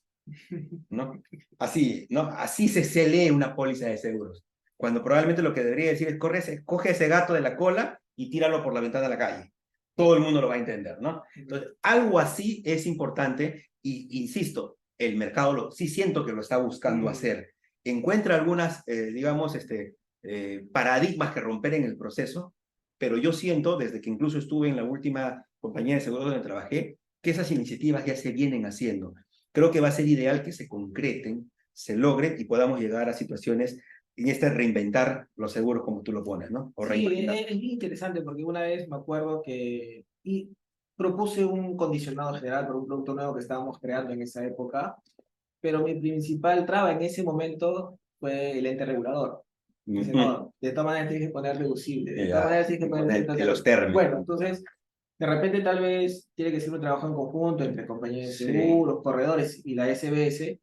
¿No? Así, ¿no? Así se lee una póliza de seguros. Cuando probablemente lo que debería decir es, coge ese gato de la cola y tíralo por la ventana de la calle. Todo el mundo lo va a entender, ¿no? Entonces, algo así es importante y, insisto, el mercado sí siento que lo está buscando hacer. Encuentra algunas, digamos, paradigmas que romper en el proceso, pero yo siento, desde que incluso estuve en la última compañía de seguros donde trabajé, que esas iniciativas ya se vienen haciendo. Creo que va a ser ideal que se concreten, se logren y podamos llegar a situaciones en reinventar los seguros como tú lo pones, ¿no? O sí, es bien interesante porque una vez me acuerdo que propuse un condicionado general para un producto nuevo que estábamos creando en esa época, pero mi principal traba en ese momento fue el ente regulador. Dice, no, de todas maneras tienes que poner reducible, de todas maneras tienes que poner los términos. Bueno, entonces, de repente tal vez tiene que ser un trabajo en conjunto entre compañías de seguros, corredores y la SBS,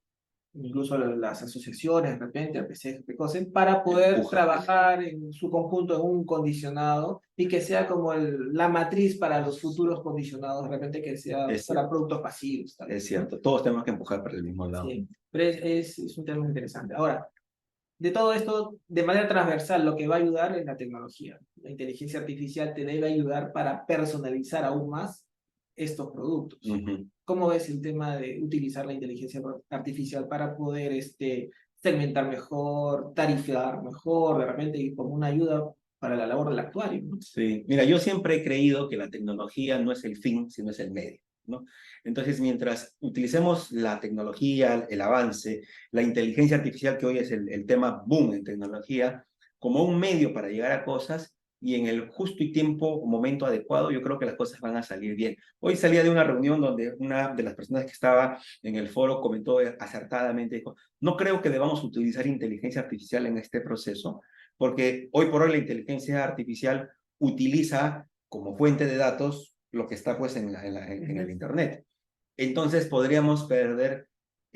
incluso las asociaciones, de repente, APC, PECOSEN, para poder trabajar en su conjunto en un condicionado y que sea como la matriz para los futuros condicionados, de repente que sea para productos pasivos. Es cierto, todos tenemos que empujar para el mismo lado. Sí, pero es un tema interesante. Ahora, de todo esto, de manera transversal, lo que va a ayudar es la tecnología. La inteligencia artificial te debe ayudar para personalizar aún más estos productos. ¿Cómo ves el tema de utilizar la inteligencia artificial para poder segmentar mejor, tarifar mejor, de repente, y como una ayuda para la labor del actuario, ¿no? Sí, mira, yo siempre he creído que la tecnología no es el fin, sino es el medio. ¿no? Entonces, mientras utilicemos la tecnología, el avance, la inteligencia artificial, que hoy es el tema boom en tecnología, como un medio para llegar a cosas, y en el justo y tiempo, momento adecuado, yo creo que las cosas van a salir bien. Hoy salía de una reunión donde una de las personas que estaba en el foro comentó acertadamente, dijo, no creo que debamos utilizar inteligencia artificial en este proceso, porque hoy por hoy la inteligencia artificial utiliza como fuente de datos lo que está pues en el Internet. Entonces podríamos perder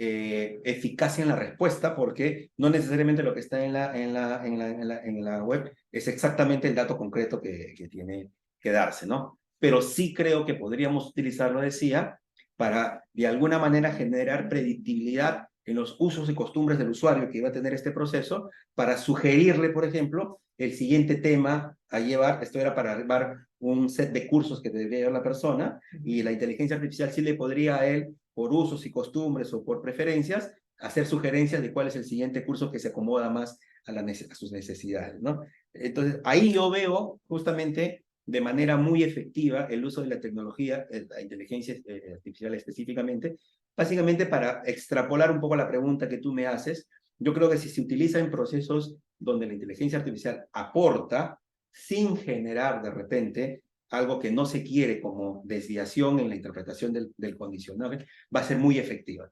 eficacia en la respuesta porque no necesariamente lo que está en la web es exactamente el dato concreto que tiene que darse, ¿no? Pero sí creo que podríamos utilizarlo, decía, para de alguna manera generar predictibilidad en los usos y costumbres del usuario que iba a tener este proceso, para sugerirle, por ejemplo, el siguiente tema a llevar. Esto era para llevar un set de cursos que debería llevar la persona, y la inteligencia artificial sí le podría a él, por usos y costumbres o por preferencias, hacer sugerencias de cuál es el siguiente curso que se acomoda más a sus necesidades, ¿no? Entonces, ahí yo veo justamente de manera muy efectiva el uso de la tecnología, la inteligencia artificial específicamente, básicamente para extrapolar un poco la pregunta que tú me haces. Yo creo que si se utiliza en procesos donde la inteligencia artificial aporta, sin generar de repente algo que no se quiere como desviación en la interpretación del condicional, va a ser muy efectiva.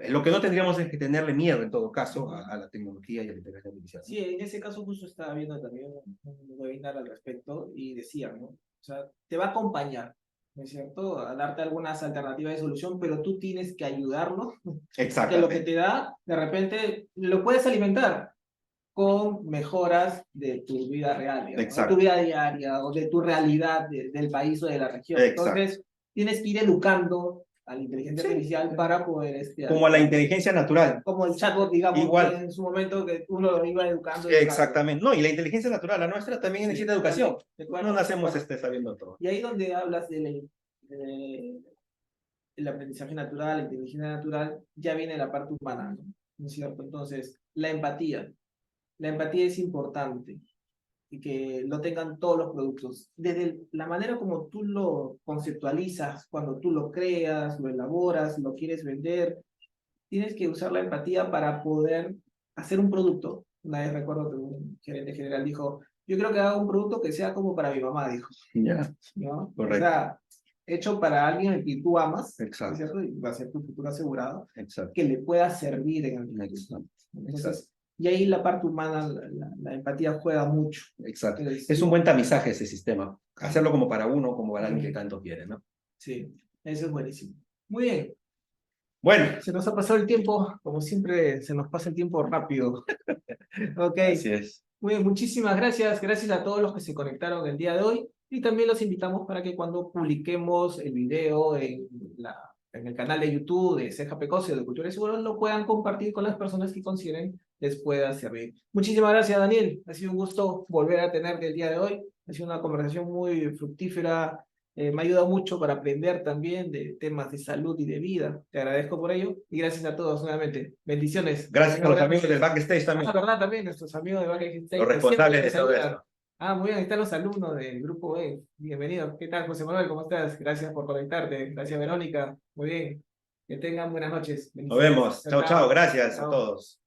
Lo que no tendríamos es que tenerle miedo, en todo caso, a la tecnología y a la inteligencia artificial, ¿no? Sí, en ese caso justo estaba viendo también un webinar al respecto y decían, ¿no? O sea, te va a acompañar, ¿no es cierto? A darte algunas alternativas de solución, pero tú tienes que ayudarlo, que lo que te da, de repente, lo puedes alimentar con mejoras de tu vida real, digamos, de tu vida diaria o de tu realidad del país o de la región. Exacto. Entonces, tienes que ir educando a la inteligencia artificial para poder... como a la inteligencia natural. Como el chatbot, digamos, igual, en su momento que uno lo iba educando. Exactamente. No, y la inteligencia natural, la nuestra, también necesita educación. No nacemos sabiendo todo. Y ahí donde hablas del aprendizaje natural, la inteligencia natural, ya viene la parte humana, ¿no es cierto? Entonces, la empatía. La empatía es importante y que lo tengan todos los productos. Desde la manera como tú lo conceptualizas, cuando tú lo creas, lo elaboras, lo quieres vender, tienes que usar la empatía para poder hacer un producto. Una vez recuerdo que un gerente general dijo, yo creo que haga un producto que sea como para mi mamá, dijo. Ya, ¿No? correcto. O sea, hecho para alguien al que tú amas, exacto, ¿cierto? Y va a ser tu futuro asegurado, exacto, que le pueda servir en el futuro. Exacto. Entonces, Exacto. y ahí la parte humana, la empatía juega mucho. Exacto. Entonces, Es sí, un buen tamizaje ese sistema. Hacerlo como para uno, como para alguien que tanto quiere, ¿no? Sí, eso es buenísimo. Muy bien. Bueno. Se nos ha pasado el tiempo, como siempre, se nos pasa el tiempo rápido. Ok. Así es. Muy bien, muchísimas gracias. Gracias a todos los que se conectaron el día de hoy. Y también los invitamos para que cuando publiquemos el video en el canal de YouTube de Ceja Pecoso de Cultura y Seguros, lo puedan compartir con las personas que consideren les pueda servir. Muchísimas gracias, Daniel. Ha sido un gusto volver a tenerte el día de hoy. Ha sido una conversación muy fructífera. Me ha ayudado mucho para aprender también de temas de salud y de vida. Te agradezco por ello y gracias a todos nuevamente. Bendiciones. Gracias a los amigos del Backstage también. Ah, verdad, también nuestros amigos de Backstage. Los responsables de todo esto. Ah, muy bien, ahí están los alumnos del grupo B. Bienvenidos. ¿Qué tal, José Manuel? ¿Cómo estás? Gracias por conectarte. Gracias, Verónica. Muy bien. Que tengan buenas noches. Nos vemos. Chao, chao. Gracias a todos.